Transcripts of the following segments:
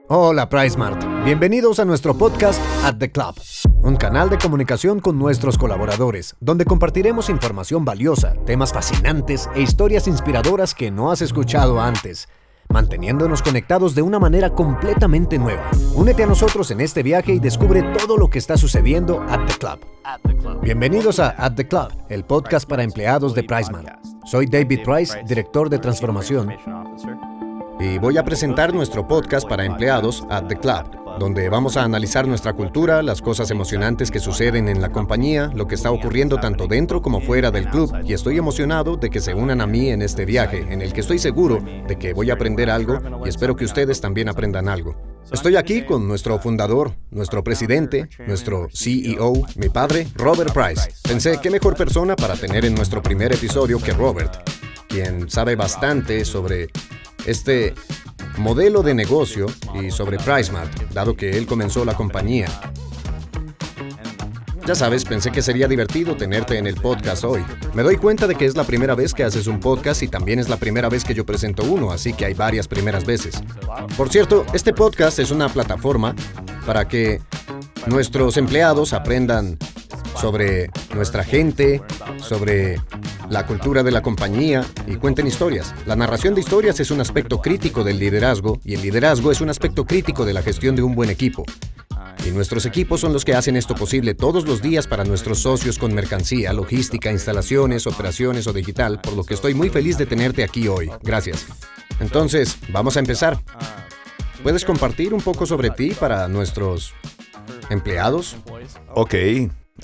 Hola PriceSmart, bienvenidos a nuestro podcast At The Club, un canal de comunicación con nuestros colaboradores, donde compartiremos información valiosa, temas fascinantes e historias inspiradoras que no has escuchado antes, manteniéndonos conectados de una manera completamente nueva. Únete a nosotros en este viaje y descubre todo lo que está sucediendo at The Club. Bienvenidos a At The Club, el podcast para empleados de PriceSmart. Soy David Price, director de transformación, y voy a presentar nuestro podcast para empleados At The Club, donde vamos a analizar nuestra cultura, las cosas emocionantes que suceden en la compañía, lo que está ocurriendo tanto dentro como fuera del club, y estoy emocionado de que se unan a mí en este viaje, en el que estoy seguro de que voy a aprender algo y espero que ustedes también aprendan algo. Estoy aquí con nuestro fundador, nuestro presidente, nuestro CEO, mi padre, Robert Price. Pensé, ¿qué mejor persona para tener en nuestro primer episodio que Robert, quien sabe bastante sobre este modelo de negocio y sobre PriceSmart, dado que él comenzó la compañía. Ya sabes, pensé que sería divertido tenerte en el podcast hoy. Me doy cuenta de que es la primera vez que haces un podcast y también es la primera vez que yo presento uno, así que hay varias primeras veces. Por cierto, este podcast es una plataforma para que nuestros empleados aprendan sobre nuestra gente, sobre la cultura de la compañía y cuenten historias. La narración de historias es un aspecto crítico del liderazgo y el liderazgo es un aspecto crítico de la gestión de un buen equipo. Y nuestros equipos son los que hacen esto posible todos los días para nuestros socios con mercancía, logística, instalaciones, operaciones o digital, por lo que estoy muy feliz de tenerte aquí hoy. Gracias. Entonces, vamos a empezar. ¿Puedes compartir un poco sobre ti para nuestros empleados? Ok.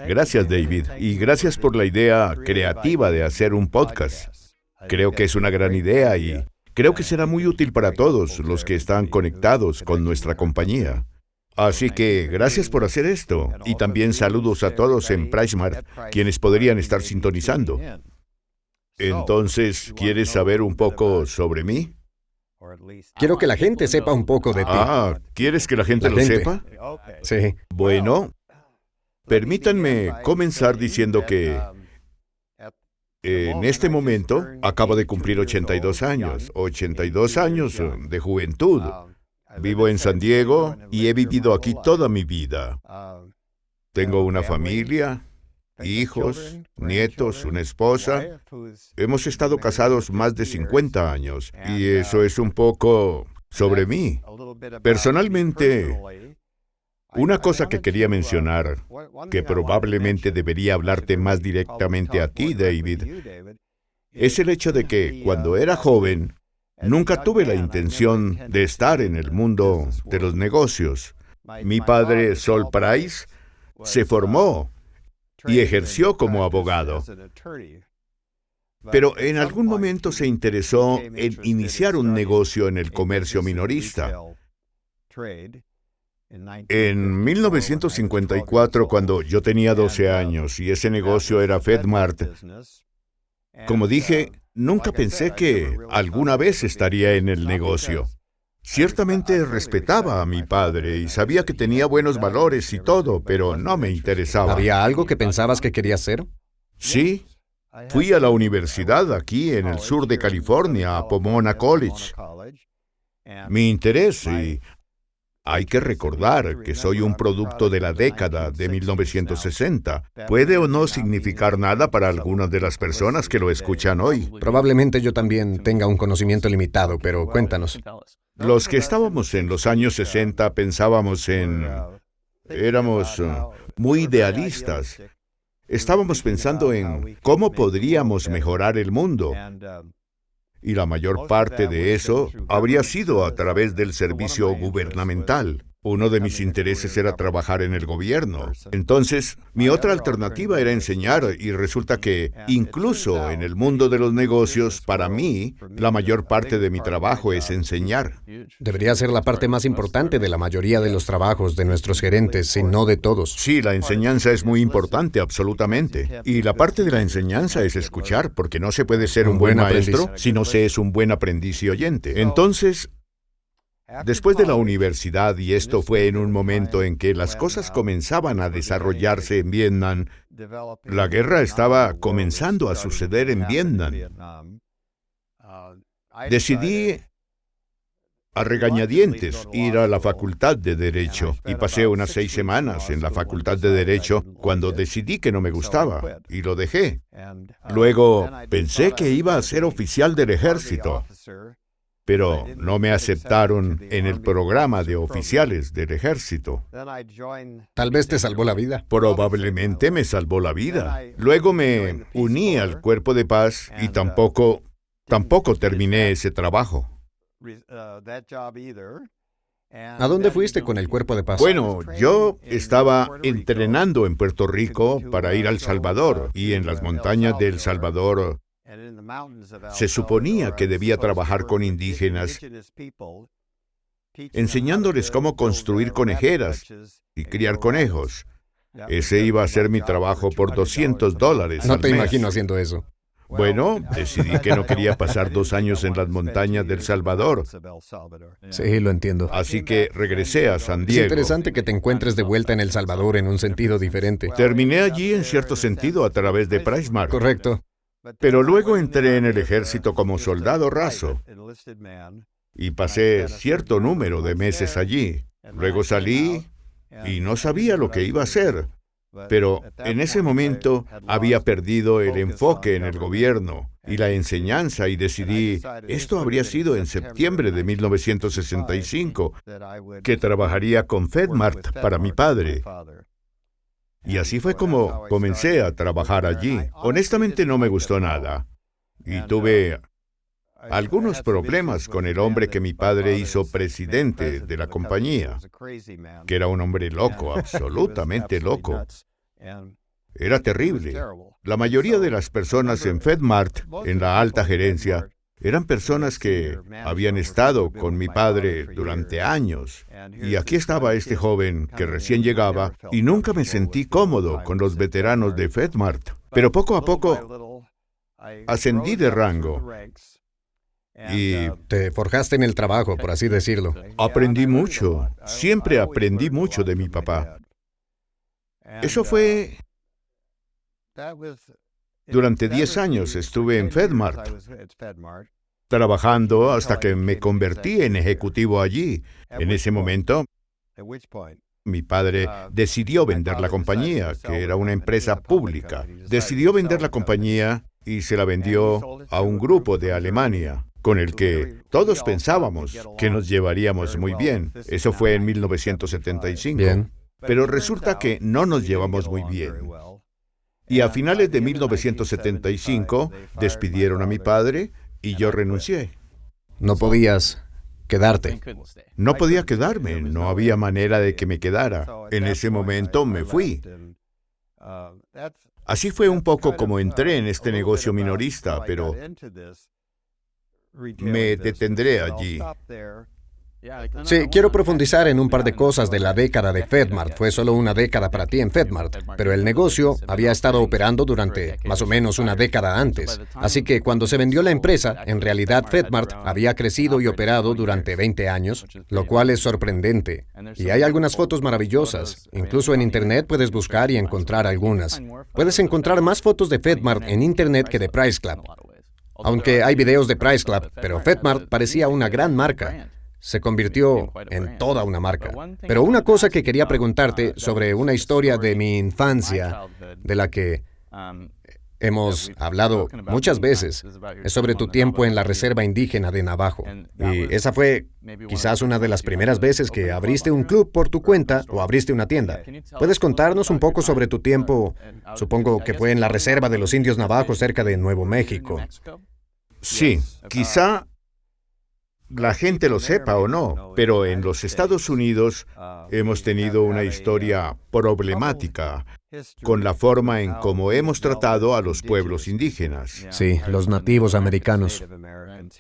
Gracias, David, y gracias por la idea creativa de hacer un podcast. Creo que es una gran idea y creo que será muy útil para todos los que están conectados con nuestra compañía. Así que gracias por hacer esto, y también saludos a todos en PriceSmart, quienes podrían estar sintonizando. Entonces, ¿quieres saber un poco sobre mí? Quiero que la gente sepa un poco de ti. ¿Quieres que la gente lo sepa? Sí. Bueno, permítanme comenzar diciendo que en este momento acabo de cumplir 82 años de juventud. Vivo en San Diego y he vivido aquí toda mi vida. Tengo una familia, hijos, nietos, una esposa. Hemos estado casados más de 50 años y eso es un poco sobre mí. Personalmente, una cosa que quería mencionar, que probablemente debería hablarte más directamente a ti, David, es el hecho de que cuando era joven, nunca tuve la intención de estar en el mundo de los negocios. Mi padre, Sol Price, se formó y ejerció como abogado. Pero en algún momento se interesó en iniciar un negocio en el comercio minorista. En 1954, cuando yo tenía 12 años y ese negocio era FedMart, como dije, nunca pensé que alguna vez estaría en el negocio. Ciertamente respetaba a mi padre y sabía que tenía buenos valores y todo, pero no me interesaba. ¿Había algo que pensabas que querías ser? Sí. Fui a la universidad aquí en el sur de California, a Pomona College. Mi interés, y hay que recordar que soy un producto de la década de 1960. Puede o no significar nada para algunas de las personas que lo escuchan hoy. Probablemente yo también tenga un conocimiento limitado, pero cuéntanos. Los que estábamos en los años 60 pensábamos éramos muy idealistas. Estábamos pensando en cómo podríamos mejorar el mundo. Y la mayor parte de eso habría sido a través del servicio gubernamental. Uno de mis intereses era trabajar en el gobierno. Entonces, mi otra alternativa era enseñar, y resulta que, incluso en el mundo de los negocios, para mí, la mayor parte de mi trabajo es enseñar. Debería ser la parte más importante de la mayoría de los trabajos de nuestros gerentes, si no de todos. Sí, la enseñanza es muy importante, absolutamente. Y la parte de la enseñanza es escuchar, porque no se puede ser un buen maestro si no se es un buen aprendiz y oyente. Entonces, después de la universidad, y esto fue en un momento en que las cosas comenzaban a desarrollarse en Vietnam, la guerra estaba comenzando a suceder en Vietnam. Decidí a regañadientes ir a la Facultad de Derecho y pasé unas 6 semanas en la Facultad de Derecho cuando decidí que no me gustaba y lo dejé. Luego pensé que iba a ser oficial del ejército, pero no me aceptaron en el programa de oficiales del ejército. Tal vez te salvó la vida. Probablemente me salvó la vida. Luego me uní al Cuerpo de Paz y tampoco terminé ese trabajo. ¿A dónde fuiste con el Cuerpo de Paz? Bueno, yo estaba entrenando en Puerto Rico para ir a El Salvador, y en las montañas de El Salvador se suponía que debía trabajar con indígenas, enseñándoles cómo construir conejeras y criar conejos. Ese iba a ser mi trabajo por $200 No al te mes. imagino haciendo eso. Bueno, decidí que no quería pasar 2 años en las montañas de El Salvador, Sí, lo entiendo. así que regresé a San Es Diego. interesante que te encuentres de vuelta en El Salvador en un sentido diferente. Terminé allí en cierto sentido a través de PriceSmart, Correcto. pero luego entré en el ejército como soldado raso y pasé cierto número de meses allí. Luego salí y no sabía lo que iba a hacer. Pero en ese momento había perdido el enfoque en el gobierno y la enseñanza y decidí, esto habría sido en septiembre de 1965, que trabajaría con FedMart para mi padre. Y así fue como comencé a trabajar allí. Honestamente no me gustó nada y tuve algunos problemas con el hombre que mi padre hizo presidente de la compañía, que era un hombre loco, absolutamente loco. Era terrible. La mayoría de las personas en FedMart, en la alta gerencia, eran personas que habían estado con mi padre durante años. Y aquí estaba este joven que recién llegaba y nunca me sentí cómodo con los veteranos de FedMart. Pero poco a poco ascendí de rango y Te forjaste en el trabajo, por así decirlo. aprendí mucho. Siempre aprendí mucho de mi papá. Eso fue... Durante 10 años estuve en FedMart, trabajando hasta que me convertí en ejecutivo allí. En ese momento, mi padre decidió vender la compañía, que era una empresa pública. Decidió vender la compañía y se la vendió a un grupo de Alemania, con el que todos pensábamos que nos llevaríamos muy bien. Eso fue en 1975. Bien. Pero resulta que no nos llevamos muy bien. Y a finales de 1975 despidieron a mi padre y yo renuncié. No podías quedarte. No podía quedarme, no había manera de que me quedara. En ese momento me fui. Así fue un poco como entré en este negocio minorista, pero me detendré allí. Sí, quiero profundizar en un par de cosas de la década de FedMart. Fue solo una década para ti en FedMart, pero el negocio había estado operando durante más o menos una década antes. Así que cuando se vendió la empresa, en realidad FedMart había crecido y operado durante 20 años, lo cual es sorprendente. Y hay algunas fotos maravillosas. Incluso en Internet puedes buscar y encontrar algunas. Puedes encontrar más fotos de FedMart en Internet que de Price Club. Aunque hay videos de Price Club, pero FedMart parecía una gran marca. Se convirtió en toda una marca. Pero una cosa que quería preguntarte sobre una historia de mi infancia, de la que hemos hablado muchas veces, es sobre tu tiempo en la Reserva Indígena de Navajo. Y esa fue quizás una de las primeras veces que abriste un club por tu cuenta o abriste una tienda. ¿Puedes contarnos un poco sobre tu tiempo? Supongo que fue en la Reserva de los Indios Navajos cerca de Nuevo México. Sí, quizá la gente lo sepa o no, pero en los Estados Unidos hemos tenido una historia problemática con la forma en cómo hemos tratado a los pueblos indígenas. Sí, los nativos americanos.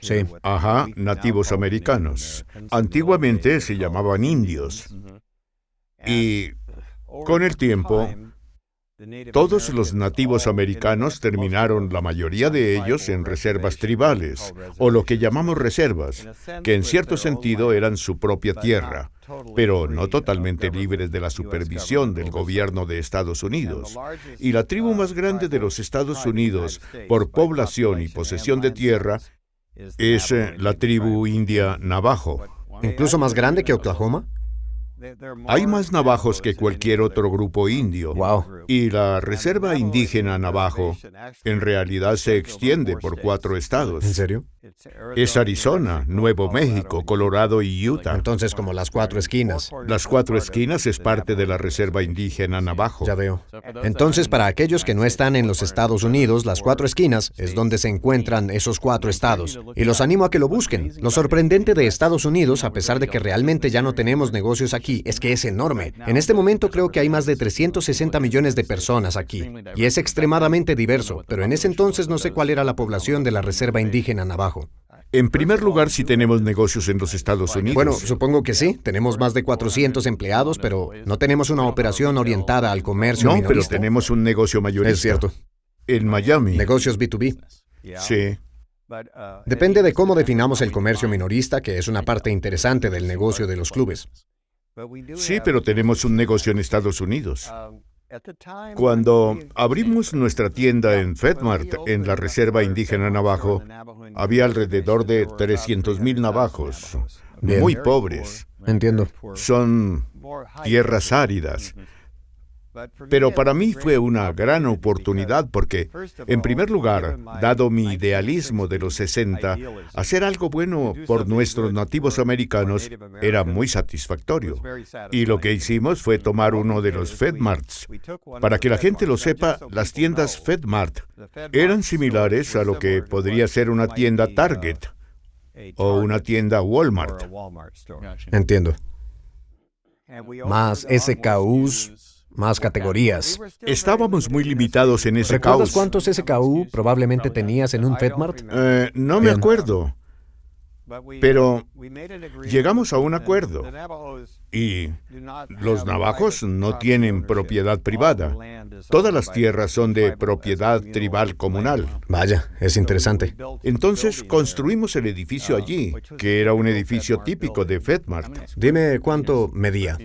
Sí. Ajá, nativos americanos. Antiguamente se llamaban indios. Y con el tiempo, todos los nativos americanos terminaron, la mayoría de ellos, en reservas tribales, o lo que llamamos reservas, que en cierto sentido eran su propia tierra, pero no totalmente libres de la supervisión del gobierno de Estados Unidos. Y la tribu más grande de los Estados Unidos, por población y posesión de tierra, es la tribu india Navajo. ¿Incluso más grande que Oklahoma? Hay más navajos que cualquier otro grupo indio. Wow. Y la Reserva Indígena Navajo en realidad se extiende por 4 estados. ¿En serio? Es Arizona, Nuevo México, Colorado y Utah. Entonces, como las 4 esquinas. Las 4 esquinas es parte de la Reserva Indígena Navajo. Ya veo. Entonces, para aquellos que no están en los Estados Unidos, las 4 esquinas es donde se encuentran esos 4 estados. Y los animo a que lo busquen. Lo sorprendente de Estados Unidos, a pesar de que realmente ya no tenemos negocios aquí, es que es enorme. En este momento creo que hay más de 360 millones de personas aquí. Y es extremadamente diverso. Pero en ese entonces no sé cuál era la población de la Reserva Indígena Navajo. En primer lugar, sí tenemos negocios en los Estados Unidos. Bueno, supongo que sí. Tenemos más de 400 empleados, pero no tenemos una operación orientada al comercio No, minorista. pero tenemos un negocio mayorista. Es cierto. En Miami. Negocios B2B. Sí. Depende de cómo definamos el comercio minorista, que es una parte interesante del negocio de los clubes. Sí, pero tenemos un negocio en Estados Unidos. Cuando abrimos nuestra tienda en FedMart, en la Reserva Indígena Navajo, había alrededor de 300,000 navajos, Bien. muy pobres. Entiendo. Son tierras áridas. Pero para mí fue una gran oportunidad porque, en primer lugar, dado mi idealismo de los 60, hacer algo bueno por nuestros nativos americanos era muy satisfactorio. Y lo que hicimos fue tomar uno de los FedMarts. Para que la gente lo sepa, las tiendas FedMart eran similares a lo que podría ser una tienda Target o una tienda Walmart. Entiendo. Más SKUs, más categorías. Estábamos muy limitados en ese ¿Recuerdas caos. cuántos SKU probablemente tenías en un FedMart? No me Bien. acuerdo, pero llegamos a un acuerdo. Y los navajos no tienen propiedad privada. Todas las tierras son de propiedad tribal comunal. Vaya, es interesante. Entonces construimos el edificio allí, que era un edificio típico de FedMart. Dime cuánto medía.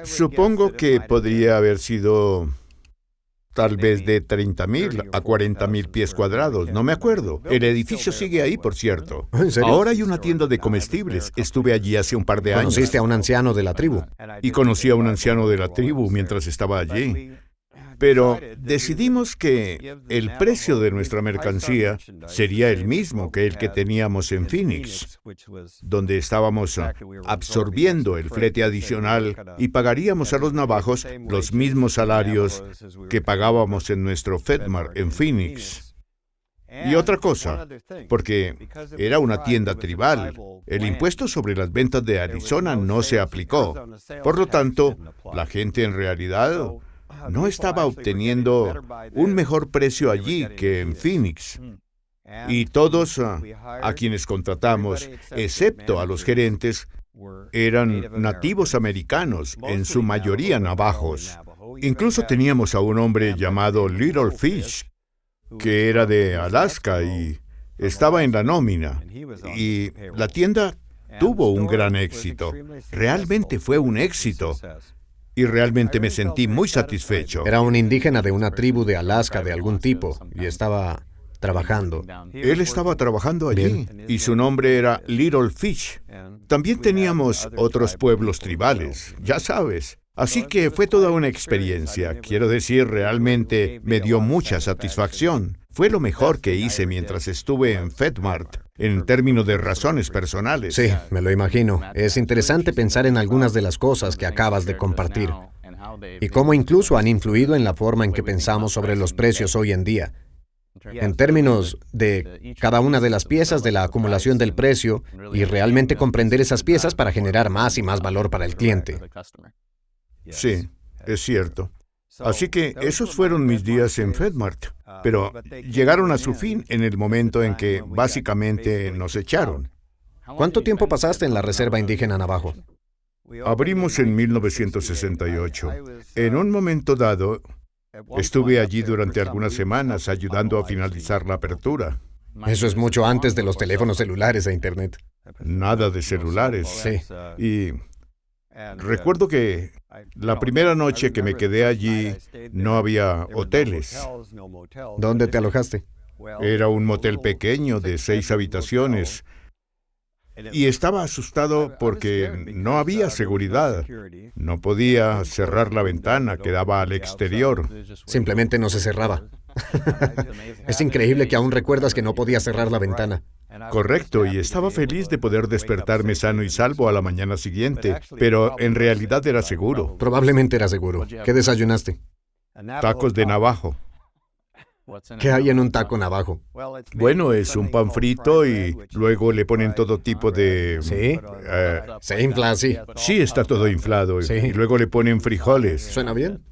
Supongo que podría haber sido tal vez de 30,000 a 40,000 pies cuadrados, no me acuerdo. El edificio sigue ahí, por cierto. ¿En serio? Ahora hay una tienda de comestibles. Estuve allí hace un par de años. ¿Conociste a un anciano de la tribu? Y conocí a un anciano de la tribu mientras estaba allí. Pero decidimos que el precio de nuestra mercancía sería el mismo que el que teníamos en Phoenix, donde estábamos absorbiendo el flete adicional y pagaríamos a los navajos los mismos salarios que pagábamos en nuestro FedMart en Phoenix. Y otra cosa, porque era una tienda tribal, el impuesto sobre las ventas de Arizona no se aplicó. Por lo tanto, la gente en realidad no estaba obteniendo un mejor precio allí que en Phoenix. Y todos a quienes contratamos, excepto a los gerentes, eran nativos americanos, en su mayoría navajos. Incluso teníamos a un hombre llamado Little Fish, que era de Alaska y estaba en la nómina. Y la tienda tuvo un gran éxito. Realmente fue un éxito. Y realmente me sentí muy satisfecho. Era un indígena de una tribu de Alaska de algún tipo y estaba trabajando. Él estaba trabajando allí y su nombre era Little Fish. También teníamos otros pueblos tribales, ya sabes. Así que fue toda una experiencia. Quiero decir, realmente me dio mucha satisfacción. Fue lo mejor que hice mientras estuve en FedMart, en términos de razones personales. Sí, me lo imagino. Es interesante pensar en algunas de las cosas que acabas de compartir y cómo incluso han influido en la forma en que pensamos sobre los precios hoy en día. En términos de cada una de las piezas de la acumulación del precio y realmente comprender esas piezas para generar más y más valor para el cliente. Sí, es cierto. Así que esos fueron mis días en FedMart, pero llegaron a su fin en el momento en que básicamente nos echaron. ¿Cuánto tiempo pasaste en la Reserva Indígena Navajo? Abrimos en 1968. En un momento dado, estuve allí durante algunas semanas ayudando a finalizar la apertura. Eso es mucho antes de los teléfonos celulares e Internet. Nada de celulares. Sí. Y recuerdo que la primera noche que me quedé allí no había hoteles. ¿Dónde te alojaste? Era un motel pequeño de 6 habitaciones. Y estaba asustado porque no había seguridad. No podía cerrar la ventana que daba al exterior. Simplemente no se cerraba. Es increíble que aún recuerdas que no podía cerrar la ventana. Correcto, y estaba feliz de poder despertarme sano y salvo a la mañana siguiente, pero en realidad era seguro. Probablemente era seguro. ¿Qué desayunaste? Tacos de navajo. ¿Qué hay en un taco navajo? Bueno, es un pan frito y luego le ponen todo tipo de... ¿Sí? Se infla así. Sí, está todo inflado. Sí. Y luego le ponen frijoles. ¿Suena bien?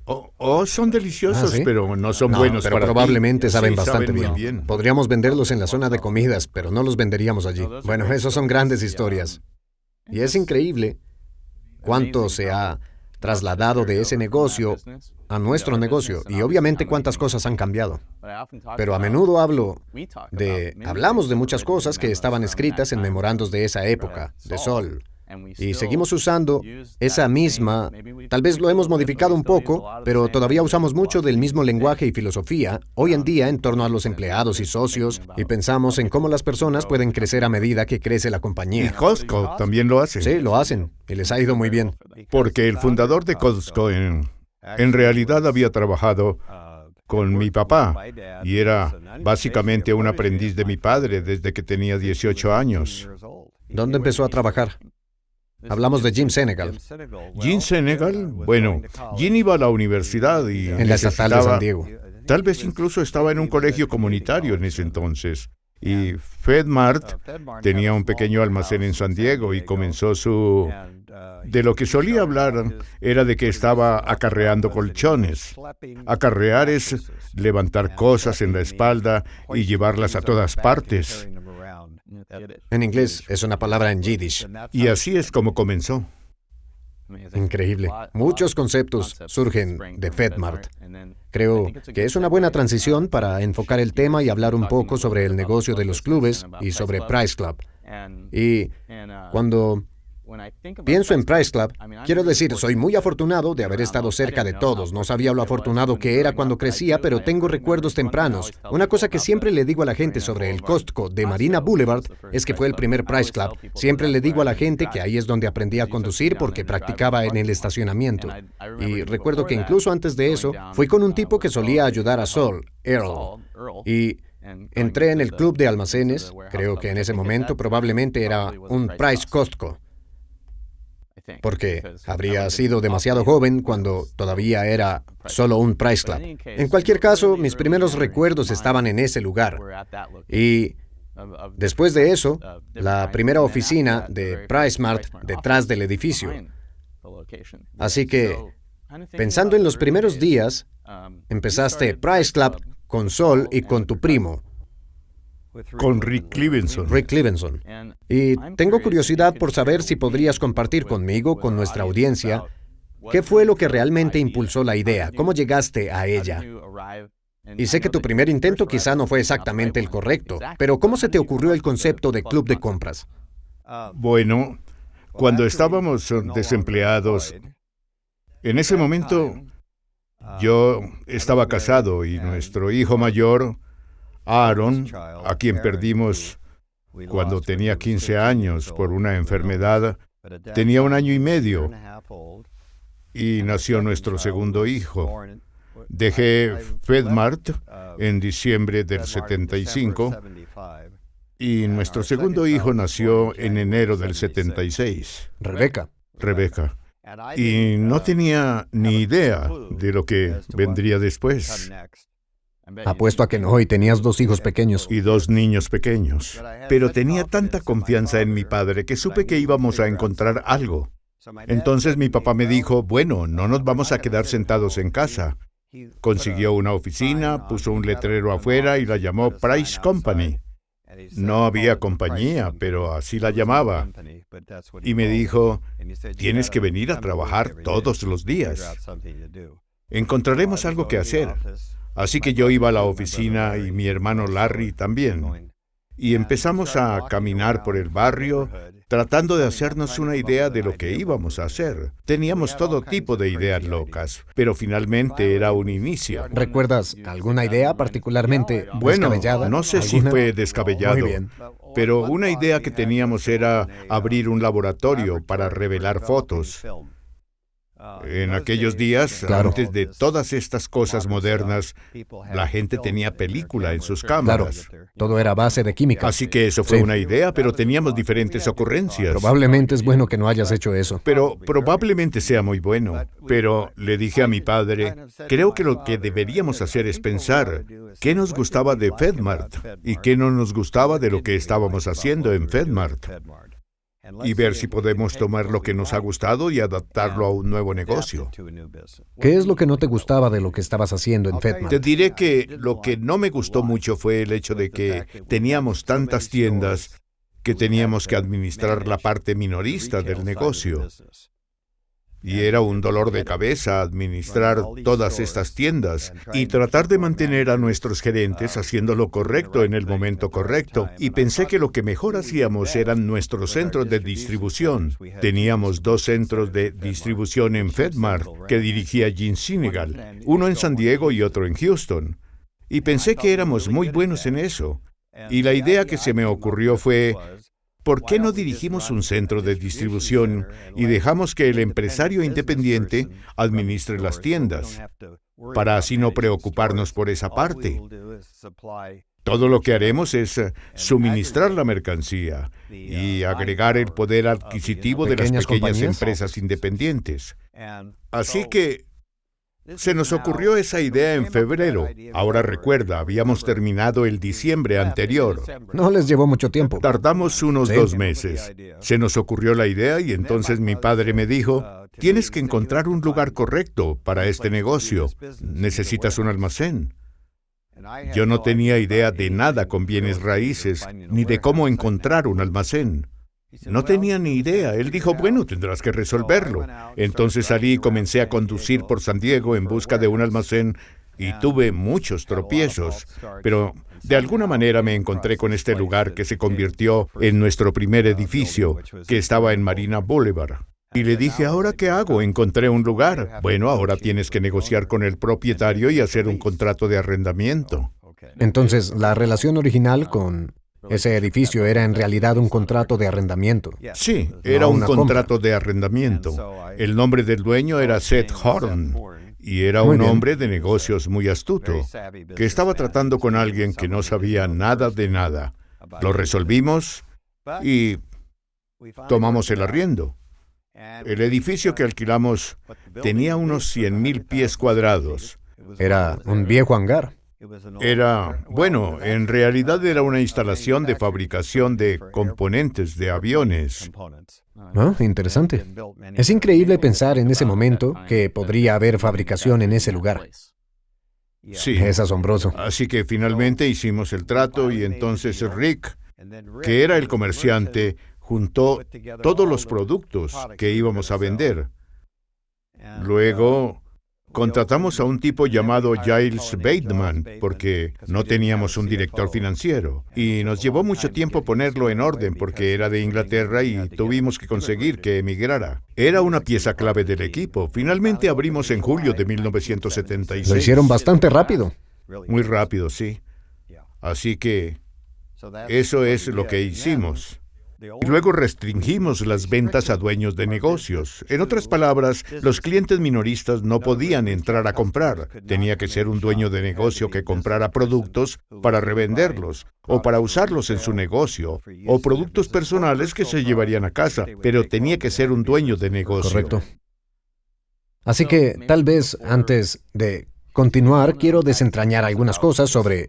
Son deliciosos, ¿Sí? pero no son No, buenos pero para ti. probablemente saben Sí, bastante muy bien. Podríamos venderlos en la zona de comidas, pero no los venderíamos allí. Bueno, esos son grandes historias. Y es increíble cuánto se ha trasladado de ese negocio a nuestro negocio y obviamente cuántas cosas han cambiado. Pero a menudo hablamos de muchas cosas que estaban escritas en memorandos de esa época, de Sol. Y seguimos usando esa misma, tal vez lo hemos modificado un poco, pero todavía usamos mucho del mismo lenguaje y filosofía hoy en día en torno a los empleados y socios y pensamos en cómo las personas pueden crecer a medida que crece la Y compañía. Costco también lo hace. Sí, lo hacen y les ha ido muy bien. Porque el fundador de Costco en realidad había trabajado con mi papá y era básicamente un aprendiz de mi padre desde que tenía 18 años. ¿Dónde empezó a trabajar? Hablamos de Jim Senegal, Jim Senegal, bueno, Jim iba a la universidad y en la estatal de San Diego. tal vez incluso estaba en un colegio comunitario en ese entonces. Y FedMart tenía un pequeño almacén en San Diego y comenzó de lo que solía hablar era de que estaba acarreando colchones. Acarrear es levantar cosas en la espalda y llevarlas a todas partes. En inglés es una palabra en Yiddish. Y así es como comenzó. Increíble. Muchos conceptos surgen de FedMart. Creo que es una buena transición para enfocar el tema y hablar un poco sobre el negocio de los clubes y sobre Price Club. Y cuando pienso en Price Club, quiero decir, soy muy afortunado de haber estado cerca de todos. No sabía lo afortunado que era cuando crecía, pero tengo recuerdos tempranos. Una cosa que siempre le digo a la gente sobre el Costco de Marina Boulevard es que fue el primer Price Club. Siempre le digo a la gente que ahí es donde aprendí a conducir porque practicaba en el estacionamiento. Y recuerdo que incluso antes de eso, fui con un tipo que solía ayudar a Sol, Earl. Y entré en el club de almacenes. Creo que en ese momento probablemente era un Price Costco, porque habría sido demasiado joven cuando todavía era solo un Price Club. En cualquier caso, mis primeros recuerdos estaban en ese lugar. Y después de eso, la primera oficina de Price Mart detrás del edificio. Así que, pensando en los primeros días, empezaste Price Club con Sol y con tu primo, Con Rick Levinson. Rick Levinson. Y tengo curiosidad por saber si podrías compartir conmigo, con nuestra audiencia, qué fue lo que realmente impulsó la idea, cómo llegaste a ella. Y sé que tu primer intento quizá no fue exactamente el correcto, pero ¿cómo se te ocurrió el concepto de club de compras? Bueno, cuando estábamos desempleados, en ese momento yo estaba casado y nuestro hijo mayor, Aaron, a quien perdimos cuando tenía 15 años por una enfermedad, tenía 1 año y medio y nació nuestro segundo hijo. Dejé FedMart en diciembre del 75 y nuestro segundo hijo nació en enero del 76. Rebeca. Y no tenía ni idea de lo que vendría después. Apuesto a que no, y tenías 2 hijos pequeños. Y 2 niños pequeños. Pero tenía tanta confianza en mi padre que supe que íbamos a encontrar algo. Entonces mi papá me dijo, bueno, no nos vamos a quedar sentados en casa. Consiguió una oficina, puso un letrero afuera y la llamó Price Company. No había compañía, pero así la llamaba. Y me dijo, tienes que venir a trabajar todos los días. Encontraremos algo que hacer. Así que yo iba a la oficina y mi hermano Larry también. Y empezamos a caminar por el barrio tratando de hacernos una idea de lo que íbamos a hacer. Teníamos todo tipo de ideas locas, pero finalmente era un inicio. ¿Recuerdas alguna idea particularmente Bueno, descabellada? no sé si ¿Alguna? fue descabellado, Muy bien. pero una idea que teníamos era abrir un laboratorio para revelar fotos. En aquellos días, Claro. antes de todas estas cosas modernas, la gente tenía película en sus cámaras. Todo era a base de química. Así que eso fue Sí. una idea, pero teníamos diferentes ocurrencias. Probablemente es bueno que no hayas hecho eso. Pero probablemente sea muy bueno. Pero le dije a mi padre, creo que lo que deberíamos hacer es pensar qué nos gustaba de FedMart y qué no nos gustaba de lo que estábamos haciendo en FedMart. Y ver si podemos tomar lo que nos ha gustado y adaptarlo a un nuevo negocio. ¿Qué es lo que no te gustaba de lo que estabas haciendo en Te FedMart? diré que lo que no me gustó mucho fue el hecho de que teníamos tantas tiendas que teníamos que administrar la parte minorista del negocio. Y era un dolor de cabeza administrar todas estas tiendas y tratar de mantener a nuestros gerentes haciendo lo correcto en el momento correcto. Y pensé que lo que mejor hacíamos eran nuestros centros de distribución. Teníamos 2 centros de distribución en FedMart que dirigía Gene Sinegal, uno en San Diego y otro en Houston. Y pensé que éramos muy buenos en eso. Y la idea que se me ocurrió fue, ¿por qué no dirigimos un centro de distribución y dejamos que el empresario independiente administre las tiendas, para así no preocuparnos por esa parte? Todo lo que haremos es suministrar la mercancía y agregar el poder adquisitivo de las Pequeñas pequeñas compañías. empresas independientes. Así que se nos ocurrió esa idea en febrero. Ahora recuerda, habíamos terminado el diciembre anterior. No les llevó mucho tiempo. Tardamos unos Sí. 2 meses. Se nos ocurrió la idea y entonces mi padre me dijo, tienes que encontrar un lugar correcto para este negocio. Necesitas un almacén. Yo no tenía idea de nada con bienes raíces, ni de cómo encontrar un almacén. No tenía ni idea. Él dijo, bueno, tendrás que resolverlo. Entonces salí y comencé a conducir por San Diego en busca de un almacén y tuve muchos tropiezos. Pero de alguna manera me encontré con este lugar que se convirtió en nuestro primer edificio, que estaba en Marina Boulevard. Y le dije, ¿ahora qué hago? Encontré un lugar. Bueno, ahora tienes que negociar con el propietario y hacer un contrato de arrendamiento. Entonces, la relación original con ese edificio era en realidad un contrato de arrendamiento. Sí, era No un una contrato de arrendamiento. El nombre del dueño era Seth Horn, y era Muy un bien. hombre de negocios muy astuto, que estaba tratando con alguien que no sabía nada de nada. Lo resolvimos y tomamos el arriendo. El edificio que alquilamos tenía unos 100,000 pies cuadrados. Era un viejo hangar. Bueno, en realidad era una instalación de fabricación de componentes de aviones. ¿No? Interesante. Es increíble pensar en ese momento que podría haber fabricación en ese lugar. Sí. Es asombroso. Así que finalmente hicimos el trato y entonces Rick, que era el comerciante, juntó todos los productos que íbamos a vender. Luego contratamos a un tipo llamado Giles Bateman porque no teníamos un director financiero y nos llevó mucho tiempo ponerlo en orden porque era de Inglaterra y tuvimos que conseguir que emigrara. Era una pieza clave del equipo. Finalmente abrimos en julio de 1976. Lo hicieron bastante rápido. Muy rápido, sí. Así que eso es lo que hicimos. Y luego restringimos las ventas a dueños de negocios. En otras palabras, los clientes minoristas no podían entrar a comprar. Tenía que ser un dueño de negocio que comprara productos para revenderlos o para usarlos en su negocio, o productos personales que se llevarían a casa, pero tenía que ser un dueño de negocio. Correcto. Así que tal vez antes de continuar, quiero desentrañar algunas cosas sobre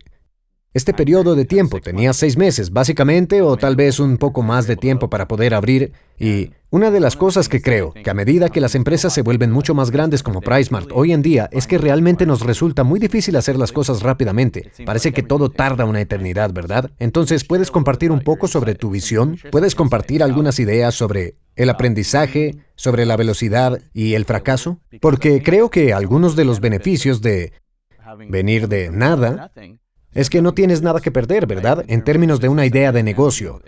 este periodo de tiempo. Tenía 6 meses, básicamente, o tal vez un poco más de tiempo para poder abrir. Y una de las cosas que creo, que a medida que las empresas se vuelven mucho más grandes como PriceSmart hoy en día, es que realmente nos resulta muy difícil hacer las cosas rápidamente. Parece que todo tarda una eternidad, ¿verdad? Entonces, ¿puedes compartir un poco sobre tu visión? ¿Puedes compartir algunas ideas sobre el aprendizaje, sobre la velocidad y el fracaso? Porque creo que algunos de los beneficios de venir de nada es que no tienes nada que perder, ¿verdad? En términos de una idea de negocio.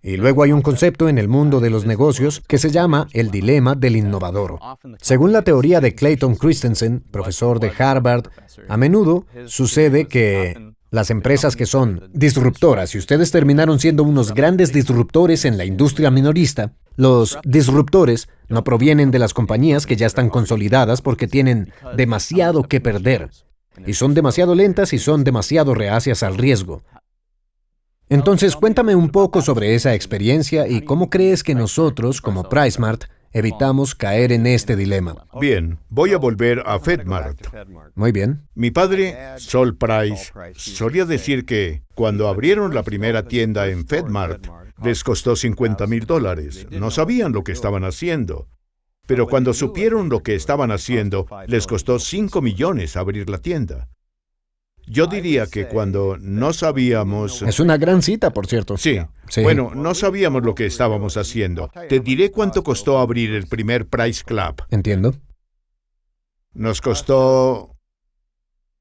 Y luego hay un concepto en el mundo de los negocios que se llama el dilema del innovador. Según la teoría de Clayton Christensen, profesor de Harvard, a menudo sucede que las empresas que son disruptoras, y ustedes terminaron siendo unos grandes disruptores en la industria minorista, los disruptores no provienen de las compañías que ya están consolidadas porque tienen demasiado que perder, y son demasiado lentas y son demasiado reacias al riesgo. Entonces, cuéntame un poco sobre esa experiencia y cómo crees que nosotros, como PriceSmart, evitamos caer en este dilema. Bien, voy a volver a FedMart. Muy bien. Mi padre, Sol Price, solía decir que cuando abrieron la primera tienda en FedMart, les costó $50,000. No sabían lo que estaban haciendo. Pero cuando supieron lo que estaban haciendo, les costó $5 millones abrir la tienda. Yo diría que cuando no sabíamos... Es una gran cita, por cierto. Sí. Bueno, no sabíamos lo que estábamos haciendo. Te diré cuánto costó abrir el primer Price Club. Entiendo. Nos costó...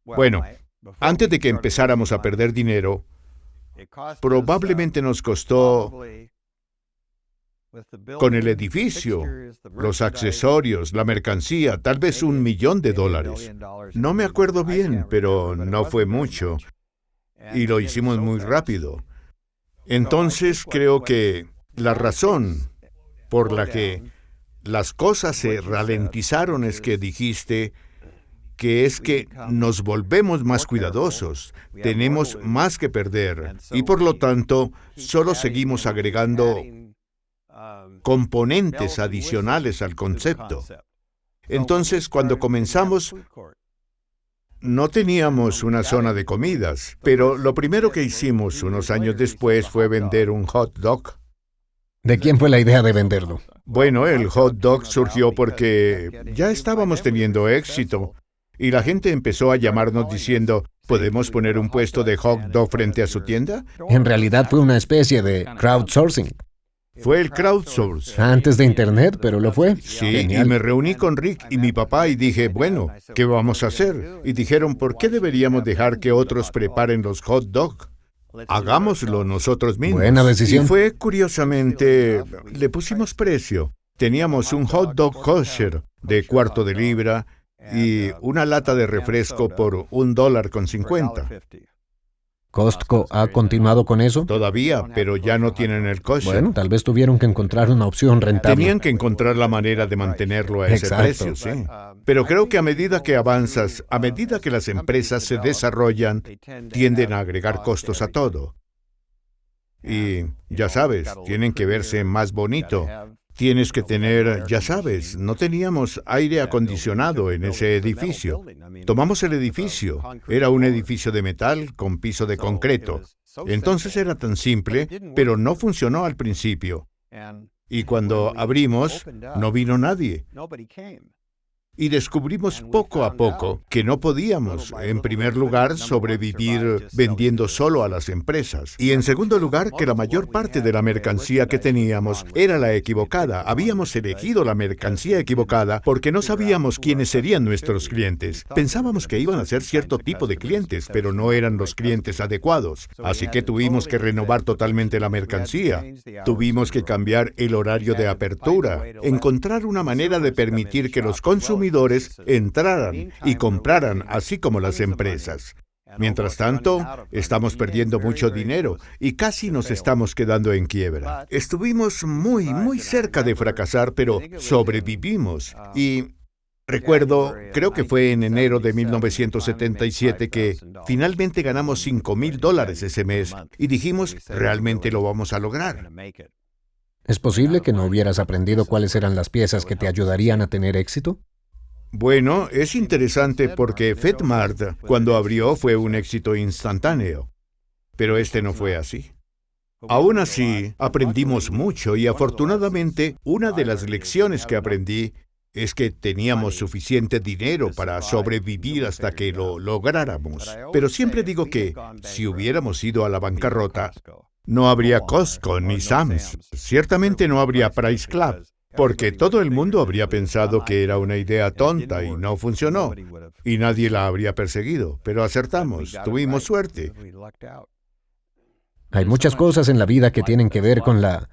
Bueno, antes de que empezáramos a perder dinero, probablemente nos costó... Con el edificio, los accesorios, la mercancía, tal vez $1 millón. No me acuerdo bien, pero no fue mucho. Y lo hicimos muy rápido. Entonces, creo que la razón por la que las cosas se ralentizaron es que dijiste que es que nos volvemos más cuidadosos, tenemos más que perder, y por lo tanto, solo seguimos agregando componentes adicionales al concepto. Entonces, cuando comenzamos, no teníamos una zona de comidas, pero lo primero que hicimos unos años después fue vender un hot dog. ¿De quién fue la idea de venderlo? Bueno, el hot dog surgió porque ya estábamos teniendo éxito y la gente empezó a llamarnos diciendo, ¿podemos poner un puesto de hot dog frente a su tienda? En realidad fue una especie de crowdsourcing. Fue el crowdsource. Antes de Internet, pero lo fue. Sí, Genial. y me reuní con Rick y mi papá y dije, bueno, ¿qué vamos a hacer? Y dijeron, ¿por qué deberíamos dejar que otros preparen los hot dogs? Hagámoslo nosotros mismos. Buena decisión. Y fue, curiosamente, le pusimos precio. Teníamos un hot dog kosher de cuarto de libra y una lata de refresco por $1.50. ¿Costco ha continuado con eso? Todavía, pero ya no tienen el kosher. Bueno, tal vez tuvieron que encontrar una opción rentable. Tenían que encontrar la manera de mantenerlo a ese Exacto. precio, sí. Pero creo que a medida que avanzas, a medida que las empresas se desarrollan, tienden a agregar costos a todo. Y, ya sabes, tienen que verse más bonito. Tienes que tener, ya sabes, no teníamos aire acondicionado en ese edificio. Tomamos el edificio. Era un edificio de metal con piso de concreto. Entonces era tan simple, pero no funcionó al principio. Y cuando abrimos, no vino nadie. Y descubrimos poco a poco que no podíamos, en primer lugar, sobrevivir vendiendo solo a las empresas. Y en segundo lugar, que la mayor parte de la mercancía que teníamos era la equivocada. Habíamos elegido la mercancía equivocada porque no sabíamos quiénes serían nuestros clientes. Pensábamos que iban a ser cierto tipo de clientes, pero no eran los clientes adecuados. Así que tuvimos que renovar totalmente la mercancía. Tuvimos que cambiar el horario de apertura, encontrar una manera de permitir que los consumidores entraran y compraran, así como las empresas. Mientras tanto, estamos perdiendo mucho dinero y casi nos estamos quedando en quiebra. Estuvimos muy cerca de fracasar, pero sobrevivimos. Y recuerdo, creo que fue en enero de 1977 que finalmente ganamos $5,000 ese mes y dijimos, realmente lo vamos a lograr. ¿Es posible que no hubieras aprendido cuáles eran las piezas que te ayudarían a tener éxito? Bueno, es interesante porque FedMart, cuando abrió, fue un éxito instantáneo. Pero este no fue así. Aún así, aprendimos mucho y afortunadamente, una de las lecciones que aprendí es que teníamos suficiente dinero para sobrevivir hasta que lo lográramos. Pero siempre digo que, si hubiéramos ido a la bancarrota, no habría Costco ni Sam's. Ciertamente no habría Price Club. Porque todo el mundo habría pensado que era una idea tonta y no funcionó, y nadie la habría perseguido, pero acertamos, tuvimos suerte. Hay muchas cosas en la vida que tienen que ver con la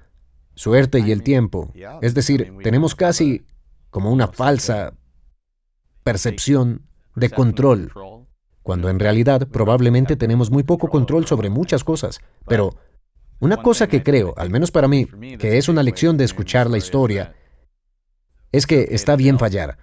suerte y el tiempo. Es decir, tenemos casi como una falsa percepción de control, cuando en realidad probablemente tenemos muy poco control sobre muchas cosas. Pero una cosa que creo, al menos para mí, que es una lección de escuchar la historia, es que está bien fallar,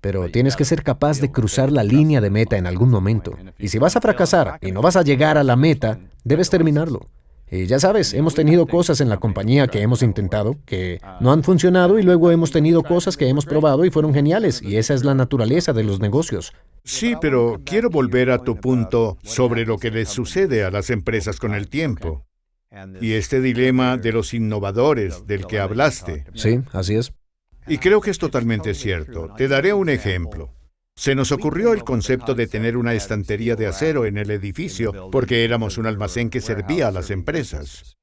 pero tienes que ser capaz de cruzar la línea de meta en algún momento. Y si vas a fracasar y no vas a llegar a la meta, debes terminarlo. Y ya sabes, hemos tenido cosas en la compañía que hemos intentado, que no han funcionado, y luego hemos tenido cosas que hemos probado y fueron geniales, y esa es la naturaleza de los negocios. Sí, pero quiero volver a tu punto sobre lo que les sucede a las empresas con el tiempo. Y este dilema de los innovadores del que hablaste. Sí, así es. Y creo que es totalmente cierto. Te daré un ejemplo. Se nos ocurrió el concepto de tener una estantería de acero en el edificio porque éramos un almacén que servía a las empresas.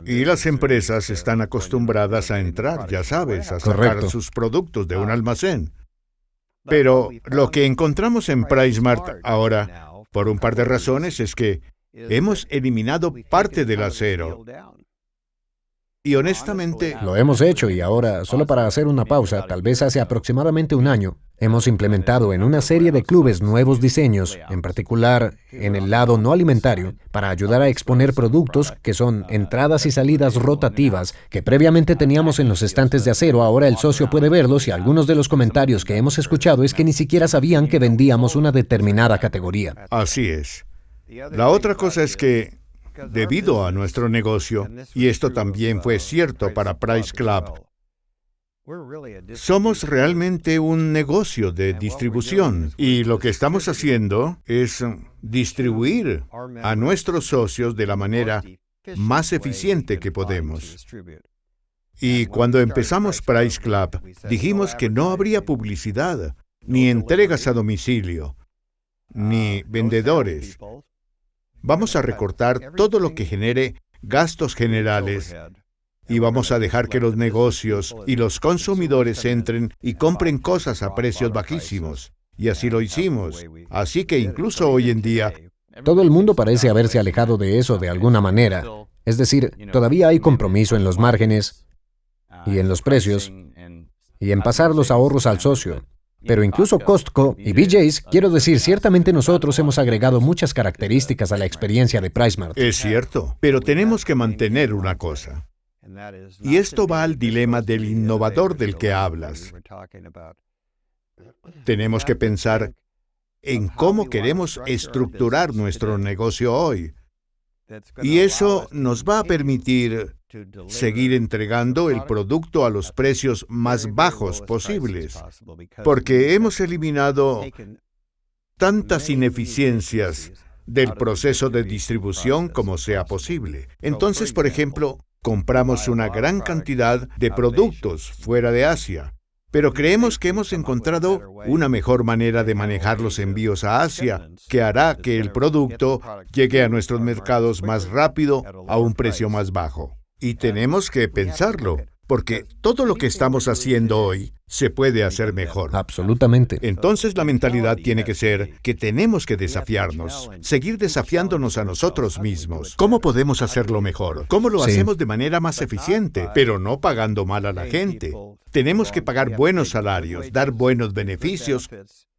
Y las empresas están acostumbradas a entrar, ya sabes, a sacar Correcto. sus productos de un almacén. Pero lo que encontramos en PriceSmart ahora, por un par de razones, es que hemos eliminado parte del acero. Y honestamente, Lo hemos hecho, y ahora, solo para hacer una pausa, tal vez hace aproximadamente un año, hemos implementado en una serie de clubes nuevos diseños, en particular en el lado no alimentario, para ayudar a exponer productos que son entradas y salidas rotativas que previamente teníamos en los estantes de acero. Ahora el socio puede verlos, y algunos de los comentarios que hemos escuchado es que ni siquiera sabían que vendíamos una determinada categoría. así es. La otra cosa es que, debido a nuestro negocio, y esto también fue cierto para Price Club, somos realmente un negocio de distribución, y lo que estamos haciendo es distribuir a nuestros socios de la manera más eficiente que podemos. Y cuando empezamos Price Club, dijimos que no habría publicidad, ni entregas a domicilio, ni vendedores. Vamos a recortar todo lo que genere gastos generales y vamos a dejar que los negocios y los consumidores entren y compren cosas a precios bajísimos. Y así lo hicimos. Así que incluso hoy en día, Todo el mundo parece haberse alejado de eso de alguna manera. Es decir, todavía hay compromiso en los márgenes y en los precios y en pasar los ahorros al socio. Pero incluso Costco y BJ's, quiero decir, ciertamente nosotros hemos agregado muchas características a la experiencia de PriceSmart. es cierto, pero tenemos que mantener una cosa. Y esto va al dilema del innovador del que hablas. Tenemos que pensar en cómo queremos estructurar nuestro negocio hoy. Y eso nos va a permitir seguir entregando el producto a los precios más bajos posibles, porque hemos eliminado tantas ineficiencias del proceso de distribución como sea posible. Entonces, por ejemplo, compramos una gran cantidad de productos fuera de Asia, pero creemos que hemos encontrado una mejor manera de manejar los envíos a Asia, que hará que el producto llegue a nuestros mercados más rápido a un precio más bajo. Y tenemos que pensarlo, porque todo lo que estamos haciendo hoy se puede hacer mejor. Absolutamente. Entonces la mentalidad tiene que ser que tenemos que desafiarnos, seguir desafiándonos a nosotros mismos. ¿Cómo podemos hacerlo mejor? ¿Cómo lo Sí. hacemos de manera más eficiente, pero no pagando mal a la gente? Tenemos que pagar buenos salarios, dar buenos beneficios,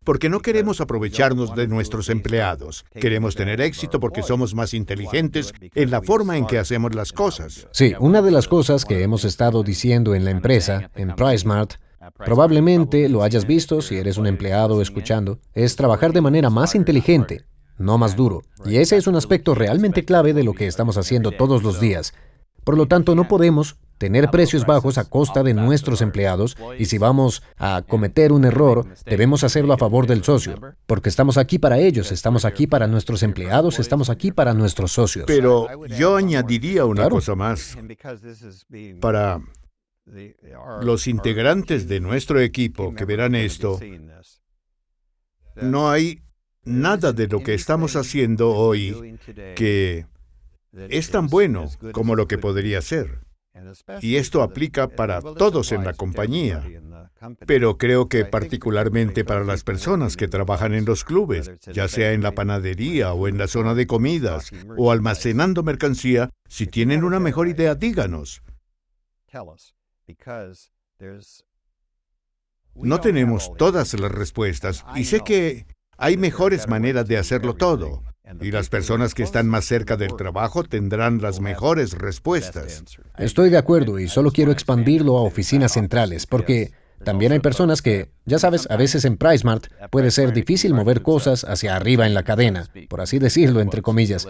porque no queremos aprovecharnos de nuestros empleados. Queremos tener éxito porque somos más inteligentes en la forma en que hacemos las cosas. Sí, una de las cosas que hemos estado diciendo en la empresa, en PriceSmart, probablemente lo hayas visto si eres un empleado escuchando, es trabajar de manera más inteligente, no más duro. Y ese es un aspecto realmente clave de lo que estamos haciendo todos los días. Por lo tanto, no podemos tener precios bajos a costa de nuestros empleados, y si vamos a cometer un error, debemos hacerlo a favor del socio, porque estamos aquí para ellos, estamos aquí para nuestros empleados, estamos aquí para nuestros socios. Pero yo añadiría una Claro. cosa más. Para los integrantes de nuestro equipo que verán esto, no hay nada de lo que estamos haciendo hoy que es tan bueno como lo que podría ser. Y esto aplica para todos en la compañía. Pero creo que particularmente para las personas que trabajan en los clubes, ya sea en la panadería o en la zona de comidas o almacenando mercancía, si tienen una mejor idea, díganos. No tenemos todas las respuestas y sé que hay mejores maneras de hacerlo todo. Y las personas que están más cerca del trabajo tendrán las mejores respuestas. Estoy de acuerdo y solo quiero expandirlo a oficinas centrales, porque también hay personas que, ya sabes, a veces en PriceSmart puede ser difícil mover cosas hacia arriba en la cadena, por así decirlo, entre comillas.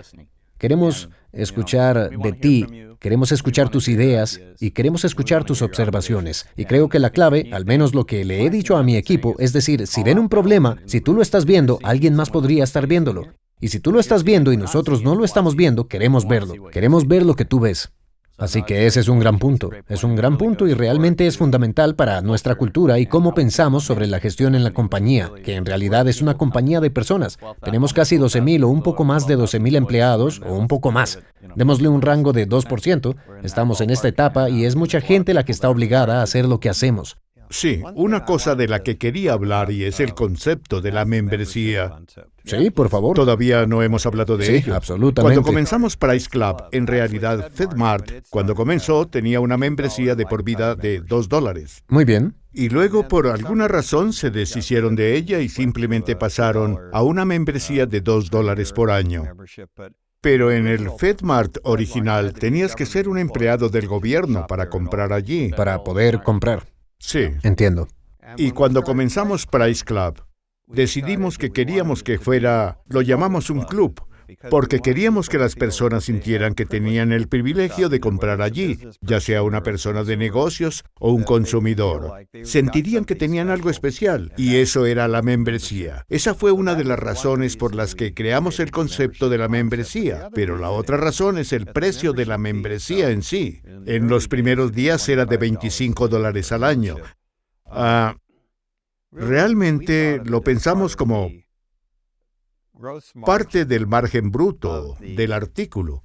Queremos escuchar de ti, queremos escuchar tus ideas y queremos escuchar tus observaciones. Y creo que la clave, al menos lo que le he dicho a mi equipo, es decir, si ven un problema, si tú lo estás viendo, alguien más podría estar viéndolo. Y si tú lo estás viendo y nosotros no lo estamos viendo, queremos verlo. Queremos ver lo que tú ves. Así que ese es un gran punto. Es un gran punto y realmente es fundamental para nuestra cultura y cómo pensamos sobre la gestión en la compañía, que en realidad es una compañía de personas. Tenemos casi 12,000 o un poco más de 12,000 empleados o un poco más. Démosle un rango de 2%. Estamos en esta etapa y es mucha gente la que está obligada a hacer lo que hacemos. Sí, una cosa de la que quería hablar y es el concepto de la membresía. Sí, por favor. Todavía no hemos hablado de ello. Sí, absolutamente. Cuando comenzamos Price Club, en realidad FedMart, cuando comenzó, tenía una membresía de por vida de $2. Muy bien. Y luego, por alguna razón, se deshicieron de ella y simplemente pasaron a una membresía de $2 por año. Pero en el FedMart original tenías que ser un empleado del gobierno para comprar allí. Para poder comprar. Sí. Entiendo. Y cuando comenzamos Price Club, decidimos que queríamos que fuera, lo llamamos un club, porque queríamos que las personas sintieran que tenían el privilegio de comprar allí, ya sea una persona de negocios o un consumidor. Sentirían que tenían algo especial, y eso era la membresía. Esa fue una de las razones por las que creamos el concepto de la membresía, pero la otra razón es el precio de la membresía en sí. En los primeros días era de $25 al año. Realmente lo pensamos como parte del margen bruto del artículo,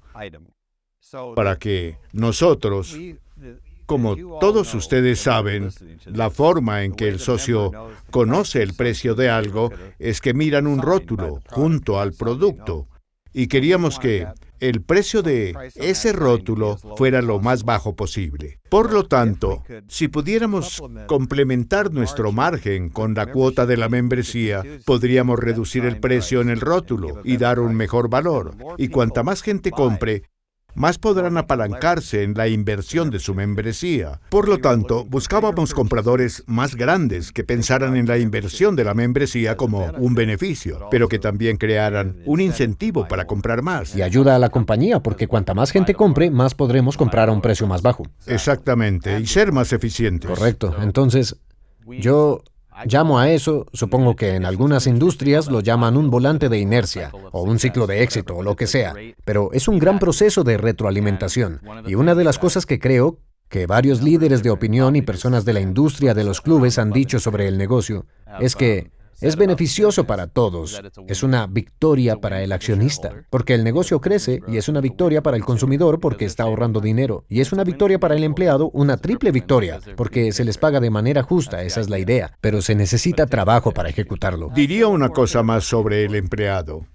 para que nosotros, como todos ustedes saben, la forma en que el socio conoce el precio de algo es que miran un rótulo junto al producto, y queríamos que el precio de ese rótulo fuera lo más bajo posible. Por lo tanto, si pudiéramos complementar nuestro margen con la cuota de la membresía, podríamos reducir el precio en el rótulo y dar un mejor valor. Y cuanta más gente compre, más podrán apalancarse en la inversión de su membresía. Por lo tanto, buscábamos compradores más grandes que pensaran en la inversión de la membresía como un beneficio, pero que también crearan un incentivo para comprar más. Y ayuda a la compañía, porque cuanta más gente compre, más podremos comprar a un precio más bajo. Exactamente, y ser más eficientes. Correcto. Entonces, yo llamo a eso, supongo que en algunas industrias lo llaman un volante de inercia, o un ciclo de éxito, o lo que sea, pero es un gran proceso de retroalimentación. Y una de las cosas que creo que varios líderes de opinión y personas de la industria de los clubes han dicho sobre el negocio es que es beneficioso para todos. Es una victoria para el accionista, porque el negocio crece, y es una victoria para el consumidor porque está ahorrando dinero. Y es una victoria para el empleado, una triple victoria, porque se les paga de manera justa, esa es la idea. Pero se necesita trabajo para ejecutarlo. Diría una cosa más sobre el empleado.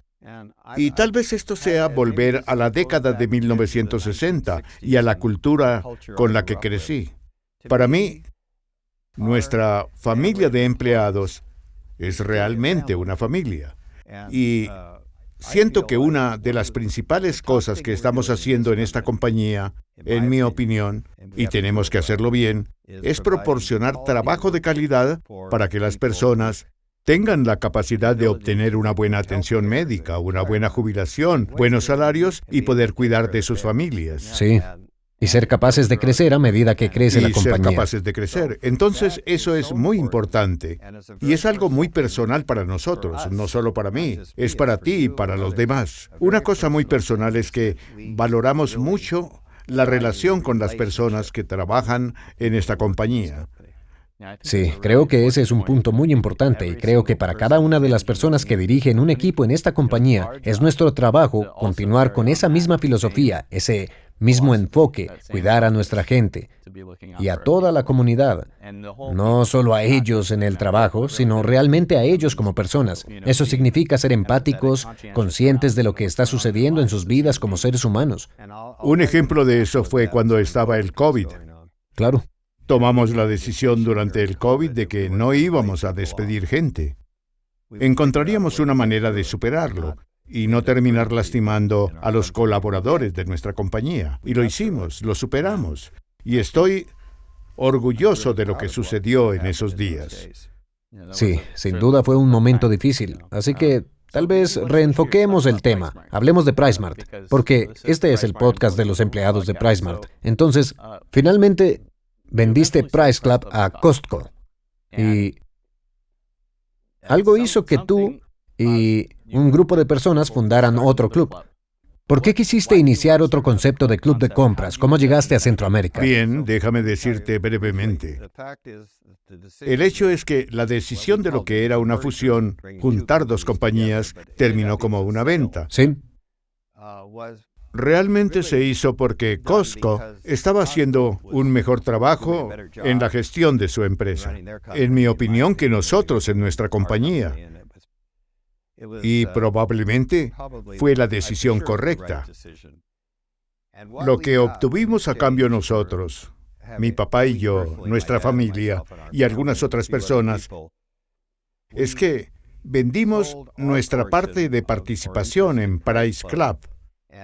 Y tal vez esto sea volver a la década de 1960 y a la cultura con la que crecí. Para mí, nuestra familia de empleados es realmente una familia. Y siento que una de las principales cosas que estamos haciendo en esta compañía, en mi opinión, y tenemos que hacerlo bien, es proporcionar trabajo de calidad para que las personas tengan la capacidad de obtener una buena atención médica, una buena jubilación, buenos salarios y poder cuidar de sus familias. Sí. Y ser capaces de crecer a medida que crece la compañía. Y ser capaces de crecer. Entonces, eso es muy importante. Y es algo muy personal para nosotros, no solo para mí. Es para ti y para los demás. Una cosa muy personal es que valoramos mucho la relación con las personas que trabajan en esta compañía. Sí, creo que ese es un punto muy importante y creo que para cada una de las personas que dirigen un equipo en esta compañía es nuestro trabajo continuar con esa misma filosofía, ese mismo enfoque, cuidar a nuestra gente y a toda la comunidad. No solo a ellos en el trabajo, sino realmente a ellos como personas. Eso significa ser empáticos, conscientes de lo que está sucediendo en sus vidas como seres humanos. Un ejemplo de eso fue cuando estaba el COVID. Claro. Tomamos la decisión durante el COVID de que no íbamos a despedir gente. Encontraríamos una manera de superarlo y no terminar lastimando a los colaboradores de nuestra compañía. Y lo hicimos, lo superamos. Y estoy orgulloso de lo que sucedió en esos días. Sí, sin duda fue un momento difícil. Así que tal vez reenfoquemos el tema. Hablemos de PriceSmart, porque este es el podcast de los empleados de PriceSmart. Entonces, finalmente, vendiste Price Club a Costco. Y algo hizo que tú y un grupo de personas fundaran otro club. ¿Por qué quisiste iniciar otro concepto de club de compras? ¿Cómo llegaste a Centroamérica? Bien, déjame decirte brevemente. El hecho es que la decisión de lo que era una fusión, juntar dos compañías, terminó como una venta. ¿Sí? Realmente se hizo porque Costco estaba haciendo un mejor trabajo en la gestión de su empresa, en mi opinión, que nosotros en nuestra compañía. Y probablemente fue la decisión correcta. Lo que obtuvimos a cambio nosotros, mi papá y yo, nuestra familia y algunas otras personas, es que vendimos nuestra parte de participación en Price Club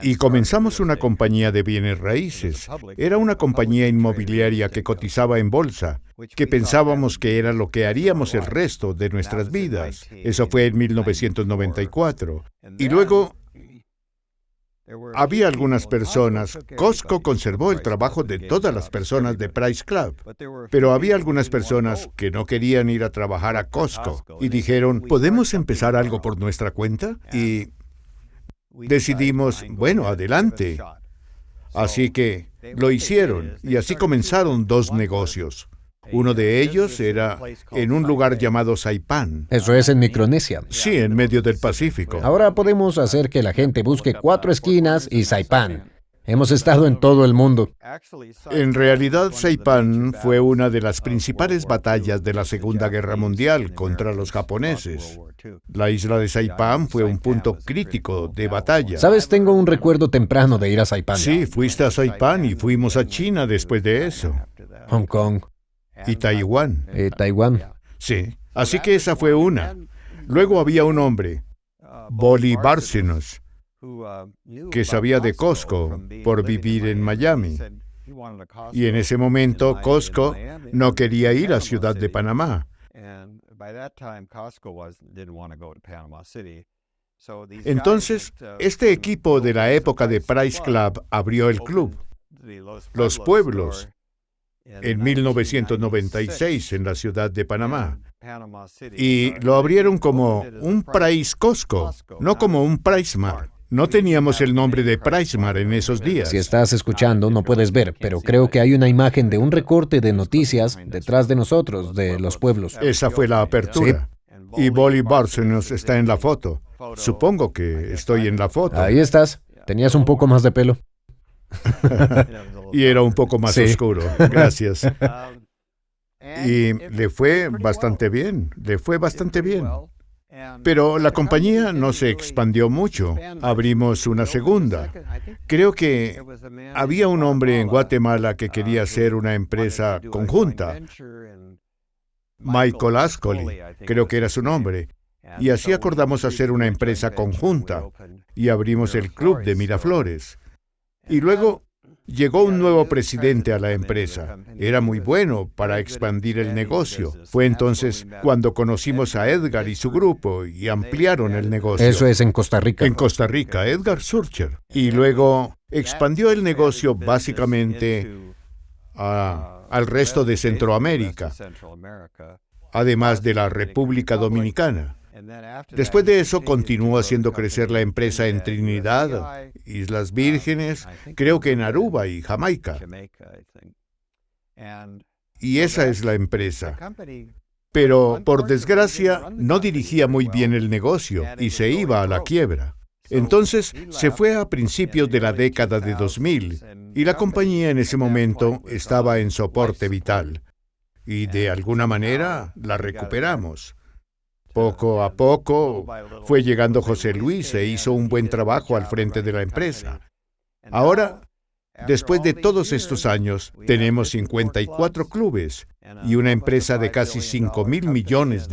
y comenzamos una compañía de bienes raíces. Era una compañía inmobiliaria que cotizaba en bolsa, que pensábamos que era lo que haríamos el resto de nuestras vidas. Eso fue en 1994. Y luego había algunas personas. Costco conservó el trabajo de todas las personas de Price Club, pero había algunas personas que no querían ir a trabajar a Costco y dijeron, ¿podemos empezar algo por nuestra cuenta? Y decidimos, bueno, adelante. Así que lo hicieron y así comenzaron dos negocios. Uno de ellos era en un lugar llamado Saipan. Eso es en Micronesia. Sí, en medio del Pacífico. Ahora podemos hacer que la gente busque 4 esquinas y Saipan. Hemos estado en todo el mundo. En realidad, Saipan fue una de las principales batallas de la Segunda Guerra Mundial contra los japoneses. La isla de Saipan fue un punto crítico de batalla. ¿Sabes? Tengo un recuerdo temprano de ir a Saipan. Sí, fuiste a Saipan y fuimos a China después de eso. Hong Kong. Y Taiwán. Taiwán. Sí, así que esa fue una. Luego había un hombre, Boli Barcenos, que sabía de Costco por vivir en Miami. Y en ese momento Costco no quería ir a Ciudad de Panamá. Entonces, este equipo de la época de Price Club abrió el club, Los Pueblos, en 1996 en la ciudad de Panamá. Y lo abrieron como un Price Costco, no como un PriceSmart. No teníamos el nombre de PriceSmart en esos días. Si estás escuchando, no puedes ver, pero creo que hay una imagen de un recorte de noticias detrás de nosotros, de Los Pueblos. Esa fue la apertura. Sí. Y Boli Barcenos está en la foto. Supongo que estoy en la foto. Ahí estás. Tenías un poco más de pelo. Y era un poco más oscuro. Gracias. Y le fue bastante bien. Pero la compañía no se expandió mucho. Abrimos una segunda. Creo que había un hombre en Guatemala que quería hacer una empresa conjunta. Michael Ascoli, creo que era su nombre. Y así acordamos hacer una empresa conjunta. Y abrimos el Club de Miraflores. Y luego llegó un nuevo presidente a la empresa. Era muy bueno para expandir el negocio. Fue entonces cuando conocimos a Edgar y su grupo y ampliaron el negocio. Eso es en Costa Rica. En Costa Rica, Edgar Surcher. Y luego expandió el negocio básicamente al resto de Centroamérica, además de la República Dominicana. Después de eso, continuó haciendo crecer la empresa en Trinidad, Islas Vírgenes, creo que en Aruba y Jamaica. Y esa es la empresa. Pero, por desgracia, no dirigía muy bien el negocio y se iba a la quiebra. Entonces se fue a principios de la década de 2000 y la compañía en ese momento estaba en soporte vital. Y de alguna manera la recuperamos. Poco a poco fue llegando José Luis e hizo un buen trabajo al frente de la empresa. Ahora, después de todos estos años, tenemos 54 clubes y una empresa de casi $5,000 millones.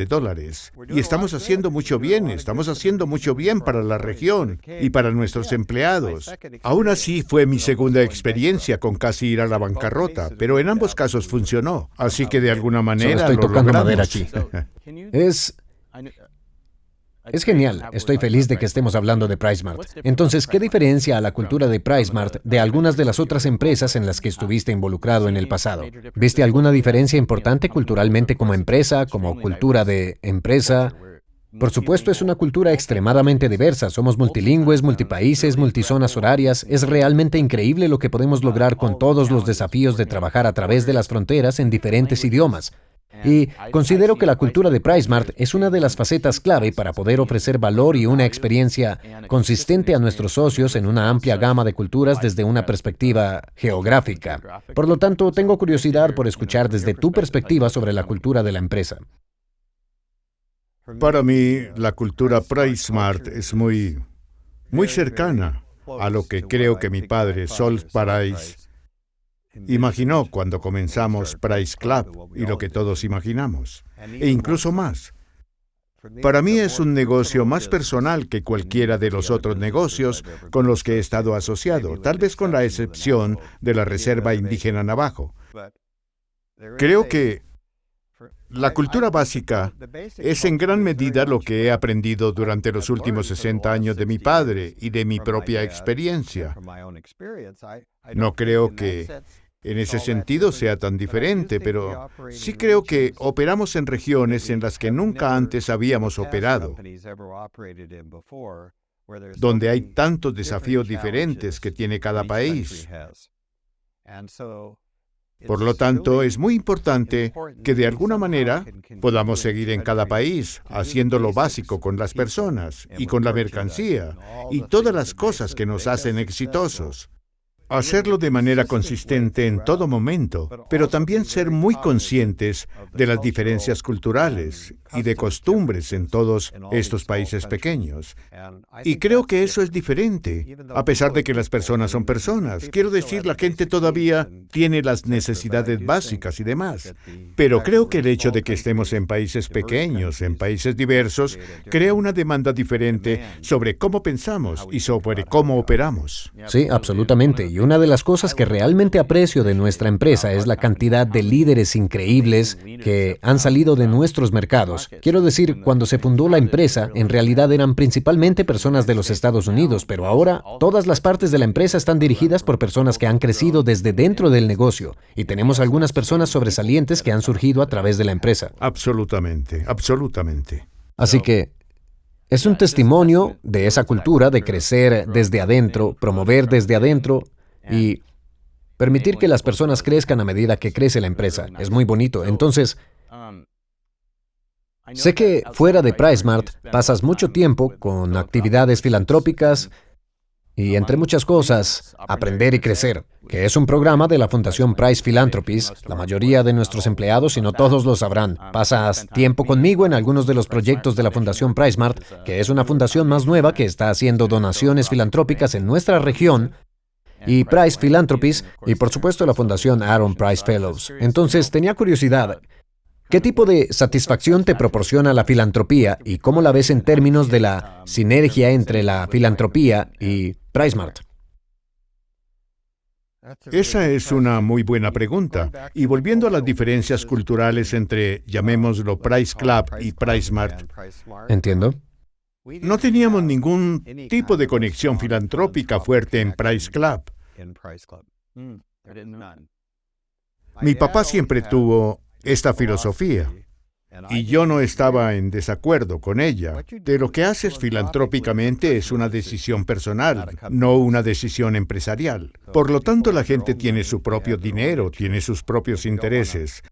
Y estamos haciendo mucho bien para la región y para nuestros empleados. Aún así, fue mi segunda experiencia con casi ir a la bancarrota, pero en ambos casos funcionó. Así que de alguna manera Solo estoy tocando logramos. madera aquí. Es genial. Estoy feliz de que estemos hablando de PriceSmart. Entonces, ¿qué diferencia a la cultura de PriceSmart de algunas de las otras empresas en las que estuviste involucrado en el pasado? ¿Viste alguna diferencia importante culturalmente como empresa, como cultura de empresa? Por supuesto, es una cultura extremadamente diversa. Somos multilingües, multipaíses, multizonas horarias. Es realmente increíble lo que podemos lograr con todos los desafíos de trabajar a través de las fronteras en diferentes idiomas. Y considero que la cultura de PriceSmart es una de las facetas clave para poder ofrecer valor y una experiencia consistente a nuestros socios en una amplia gama de culturas desde una perspectiva geográfica. Por lo tanto, tengo curiosidad por escuchar desde tu perspectiva sobre la cultura de la empresa. Para mí, la cultura PriceSmart es muy cercana a lo que creo que mi padre, Sol Price, imaginó cuando comenzamos Price Club y lo que todos imaginamos, e incluso más. Para mí es un negocio más personal que cualquiera de los otros negocios con los que he estado asociado, tal vez con la excepción de la Reserva Indígena Navajo. Creo que la cultura básica es en gran medida lo que he aprendido durante los últimos 60 años de mi padre y de mi propia experiencia. No creo que en ese sentido sea tan diferente, pero sí creo que operamos en regiones en las que nunca antes habíamos operado, donde hay tantos desafíos diferentes que tiene cada país. Por lo tanto, es muy importante que de alguna manera podamos seguir en cada país, haciendo lo básico con las personas y con la mercancía y todas las cosas que nos hacen exitosos. Hacerlo de manera consistente en todo momento, pero también ser muy conscientes de las diferencias culturales y de costumbres en todos estos países pequeños. Y creo que eso es diferente, a pesar de que las personas son personas. Quiero decir, la gente todavía tiene las necesidades básicas y demás. Pero creo que el hecho de que estemos en países pequeños, en países diversos, crea una demanda diferente sobre cómo pensamos y sobre cómo operamos. Sí, absolutamente. Y una de las cosas que realmente aprecio de nuestra empresa es la cantidad de líderes increíbles que han salido de nuestros mercados. Quiero decir, cuando se fundó la empresa, en realidad eran principalmente personas de los Estados Unidos, pero ahora todas las partes de la empresa están dirigidas por personas que han crecido desde dentro del negocio. Y tenemos algunas personas sobresalientes que han surgido a través de la empresa. Absolutamente, absolutamente. Así que es un testimonio de esa cultura de crecer desde adentro, promover desde adentro y permitir que las personas crezcan a medida que crece la empresa. Es muy bonito. Entonces, sé que fuera de PriceSmart pasas mucho tiempo con actividades filantrópicas y, entre muchas cosas, Aprender y Crecer, que es un programa de la Fundación Price Philanthropies. La mayoría de nuestros empleados, si no todos, lo sabrán. Pasas tiempo conmigo en algunos de los proyectos de la Fundación PriceSmart, que es una fundación más nueva que está haciendo donaciones filantrópicas en nuestra región, y Price Philanthropies, y por supuesto la Fundación Aaron Price Fellows. Entonces, tenía curiosidad. ¿Qué tipo de satisfacción te proporciona la filantropía y cómo la ves en términos de la sinergia entre la filantropía y PriceSmart? Esa es una muy buena pregunta. Y volviendo a las diferencias culturales entre, llamémoslo, Price Club y PriceSmart, Entiendo. no teníamos ningún tipo de conexión filantrópica fuerte en Price Club. Mi papá siempre tuvo esta filosofía, y yo no estaba en desacuerdo con ella. De lo que haces filantrópicamente es una decisión personal, no una decisión empresarial. Por lo tanto, la gente tiene su propio dinero, tiene sus propios intereses.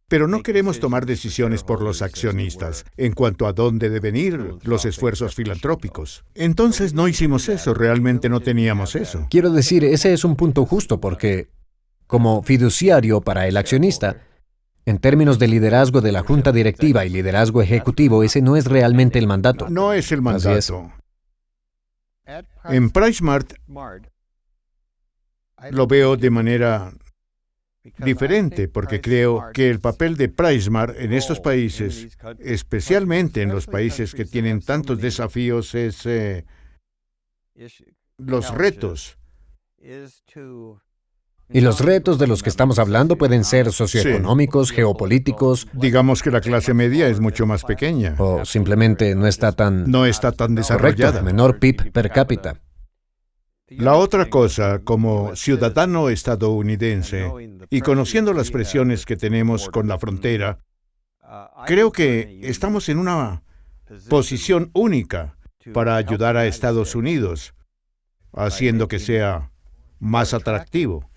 Pero no queremos tomar decisiones por los accionistas en cuanto a dónde deben ir los esfuerzos filantrópicos. Entonces no hicimos eso, realmente no teníamos eso. Quiero decir, ese es un punto justo porque, como fiduciario para el accionista, en términos de liderazgo de la junta directiva y liderazgo ejecutivo, ese no es realmente el mandato. No es el Así es. mandato. En PriceSmart lo veo de manera diferente, porque creo que el papel de PriceSmart en estos países, especialmente en los países que tienen tantos desafíos, es los retos. Y los retos de los que estamos hablando pueden ser socioeconómicos, geopolíticos, Digamos que la clase media es mucho más pequeña. o simplemente no está tan No está tan correcto, desarrollada. menor PIB per cápita. La otra cosa, como ciudadano estadounidense y conociendo las presiones que tenemos con la frontera, creo que estamos en una posición única para ayudar a Estados Unidos, haciendo que sea más atractivo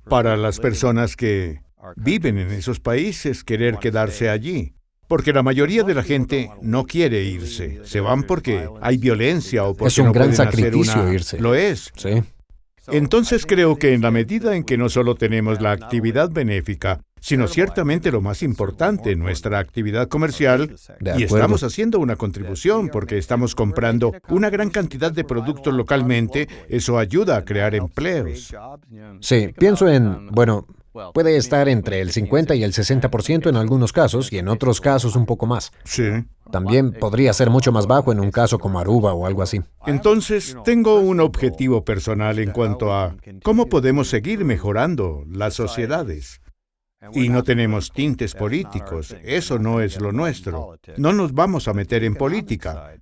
para las personas que viven en esos países querer quedarse allí. Porque la mayoría de la gente no quiere irse. Se van porque hay violencia o porque Es un no gran pueden hacer sacrificio irse. Lo es. Sí. Entonces creo que en la medida en que no solo tenemos la actividad benéfica, sino ciertamente lo más importante, nuestra actividad comercial, De y acuerdo. estamos haciendo una contribución porque estamos comprando una gran cantidad de productos localmente, eso ayuda a crear empleos. Sí, pienso en, bueno, puede estar entre el 50 y el 60% en algunos casos y en otros casos un poco más. Sí. También podría ser mucho más bajo en un caso como Aruba o algo así. Entonces, tengo un objetivo personal en cuanto a cómo podemos seguir mejorando las sociedades. Y no tenemos tintes políticos, eso no es lo nuestro. No nos vamos a meter en política.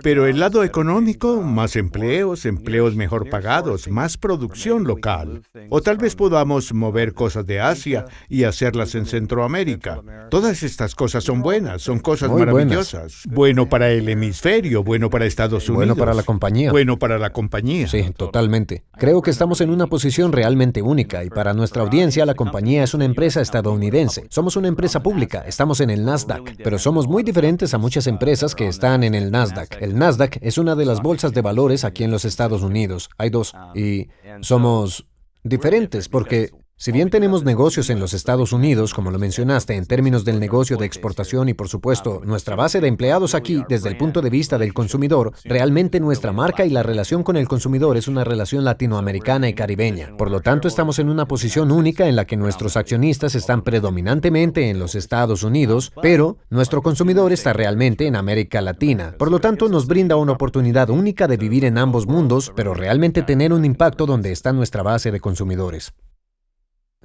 Pero el lado económico, más empleos, empleos mejor pagados, más producción local. O tal vez podamos mover cosas de Asia y hacerlas en Centroamérica. Todas estas cosas son buenas, son cosas Muy maravillosas. Bueno para el hemisferio, bueno para Estados Unidos. Bueno para la compañía. Bueno para la compañía. Sí, totalmente. Creo que estamos en una posición realmente única y para nuestra audiencia la compañía es una empresa estadounidense. Somos una empresa pública, estamos en el Nasdaq, pero somos muy diferentes a muchas empresas que están en el Nasdaq. El Nasdaq es una de las bolsas de valores aquí en los Estados Unidos. Hay dos y somos diferentes porque si bien tenemos negocios en los Estados Unidos, como lo mencionaste, en términos del negocio de exportación y por supuesto nuestra base de empleados aquí, desde el punto de vista del consumidor, realmente nuestra marca y la relación con el consumidor es una relación latinoamericana y caribeña. Por lo tanto, estamos en una posición única en la que nuestros accionistas están predominantemente en los Estados Unidos, pero nuestro consumidor está realmente en América Latina. Por lo tanto, nos brinda una oportunidad única de vivir en ambos mundos, pero realmente tener un impacto donde está nuestra base de consumidores.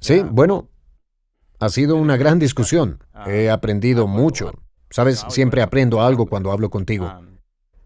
Sí, bueno, ha sido una gran discusión. He aprendido mucho. Sabes, siempre aprendo algo cuando hablo contigo.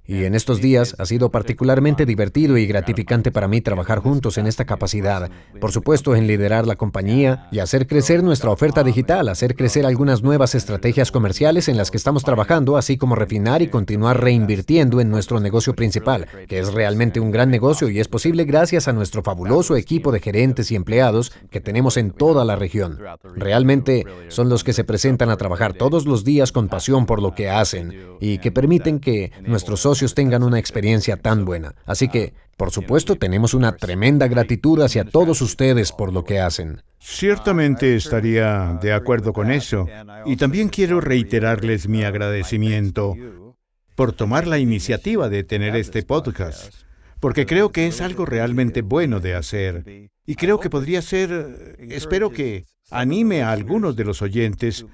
Y en estos días ha sido particularmente divertido y gratificante para mí trabajar juntos en esta capacidad. Por supuesto, en liderar la compañía y hacer crecer nuestra oferta digital, hacer crecer algunas nuevas estrategias comerciales en las que estamos trabajando, así como refinar y continuar reinvirtiendo en nuestro negocio principal, que es realmente un gran negocio y es posible gracias a nuestro fabuloso equipo de gerentes y empleados que tenemos en toda la región. Realmente son los que se presentan a trabajar todos los días con pasión por lo que hacen y que permiten que nuestros socios tengan una experiencia tan buena. Así que, por supuesto, tenemos una tremenda gratitud hacia todos ustedes por lo que hacen. Ciertamente estaría de acuerdo con eso. Y también quiero reiterarles mi agradecimiento por tomar la iniciativa de tener este podcast, porque creo que es algo realmente bueno de hacer. Y creo que podría ser, espero que anime a algunos de los oyentes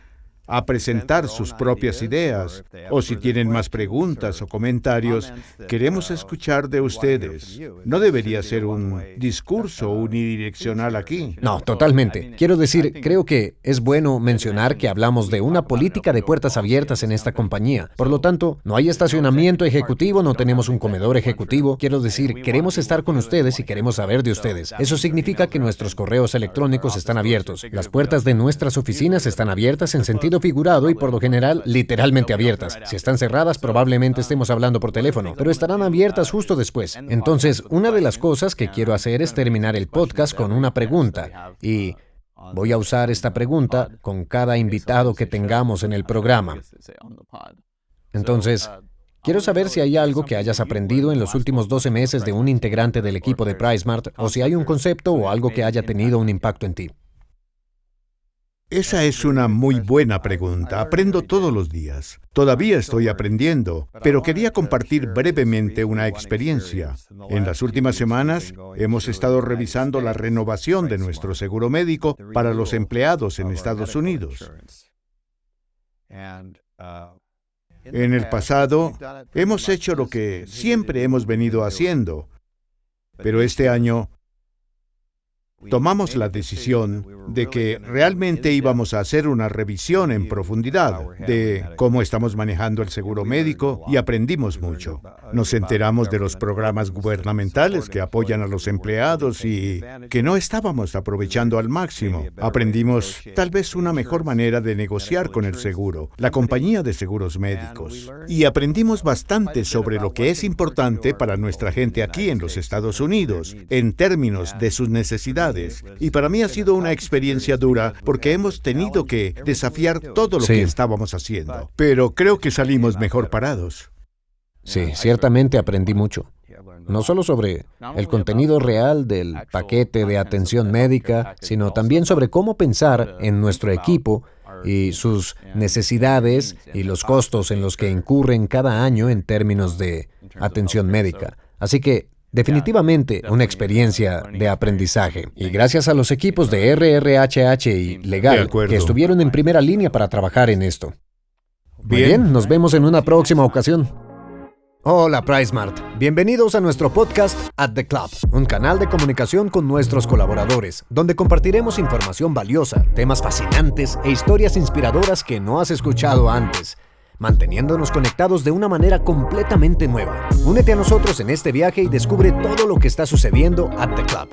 a presentar sus propias ideas, o si tienen más preguntas o comentarios, queremos escuchar de ustedes. No debería ser un discurso unidireccional aquí. No, totalmente. Quiero decir, creo que es bueno mencionar que hablamos de una política de puertas abiertas en esta compañía. Por lo tanto, no hay estacionamiento ejecutivo, no tenemos un comedor ejecutivo. Quiero decir, queremos estar con ustedes y queremos saber de ustedes. Eso significa que nuestros correos electrónicos están abiertos. Las puertas de nuestras oficinas están abiertas en sentido figurado y por lo general literalmente abiertas. Si están cerradas, probablemente estemos hablando por teléfono, pero estarán abiertas justo después. Entonces, una de las cosas que quiero hacer es terminar el podcast con una pregunta. Y Voy a usar esta pregunta con cada invitado que tengamos en el programa. Entonces, quiero saber si hay algo que hayas aprendido en los últimos 12 meses de un integrante del equipo de PriceSmart, o si hay un concepto o algo que haya tenido un impacto en ti. Esa es una muy buena pregunta. Aprendo todos los días. Todavía estoy aprendiendo, pero quería compartir brevemente una experiencia. En las últimas semanas hemos estado revisando la renovación de nuestro seguro médico para los empleados en Estados Unidos. En el pasado hemos hecho lo que siempre hemos venido haciendo, pero este año tomamos la decisión de que realmente íbamos a hacer una revisión en profundidad de cómo estamos manejando el seguro médico y aprendimos mucho. Nos enteramos de los programas gubernamentales que apoyan a los empleados y que no estábamos aprovechando al máximo. Aprendimos tal vez una mejor manera de negociar con el seguro, la compañía de seguros médicos. Y aprendimos bastante sobre lo que es importante para nuestra gente aquí en los Estados Unidos, en términos de sus necesidades. Y para mí ha sido una experiencia dura porque hemos tenido que desafiar todo lo que estábamos haciendo. Pero creo que salimos mejor parados. Sí, ciertamente aprendí mucho. No solo sobre el contenido real del paquete de atención médica, sino también sobre cómo pensar en nuestro equipo y sus necesidades y los costos en los que incurren cada año en términos de atención médica. Así que definitivamente una experiencia de aprendizaje. Y gracias a los equipos de RRHH y Legal que estuvieron en primera línea para trabajar en esto. Muy bien, nos vemos en una próxima ocasión. Hola PriceSmart, bienvenidos a nuestro podcast At The Club, un canal de comunicación con nuestros colaboradores, donde compartiremos información valiosa, temas fascinantes e historias inspiradoras que no has escuchado antes, manteniéndonos conectados de una manera completamente nueva. Únete a nosotros en este viaje y descubre todo lo que está sucediendo at The Club.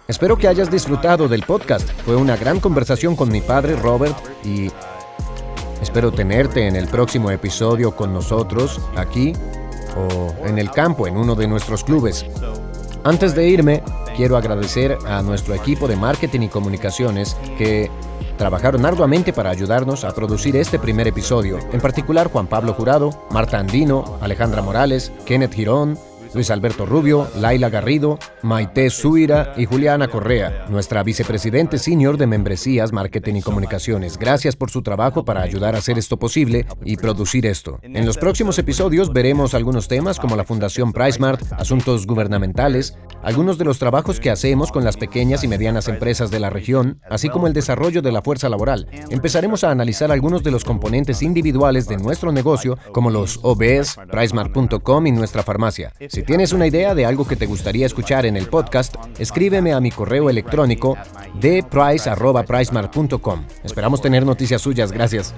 Espero que hayas disfrutado del podcast. Fue una gran conversación con mi padre, Robert, y espero tenerte en el próximo episodio con nosotros, aquí o en el campo, en uno de nuestros clubes. Antes de irme, quiero agradecer a nuestro equipo de marketing y comunicaciones que trabajaron arduamente para ayudarnos a producir este primer episodio. En particular, Juan Pablo Jurado, Marta Andino, Alejandra Morales, Kenneth Girón, Luis Alberto Rubio, Laila Garrido, Maite Zúira y Juliana Correa, nuestra vicepresidente senior de membresías, marketing y comunicaciones. Gracias por su trabajo para ayudar a hacer esto posible y producir esto. En los próximos episodios veremos algunos temas como la Fundación PriceSmart, asuntos gubernamentales, algunos de los trabajos que hacemos con las pequeñas y medianas empresas de la región, así como el desarrollo de la fuerza laboral. Empezaremos a analizar algunos de los componentes individuales de nuestro negocio, como los OBs, PriceSmart.com y nuestra farmacia. Si tienes una idea de algo que te gustaría escuchar en el podcast, escríbeme a mi correo electrónico dprice@pricemart.com. Esperamos tener noticias suyas. Gracias.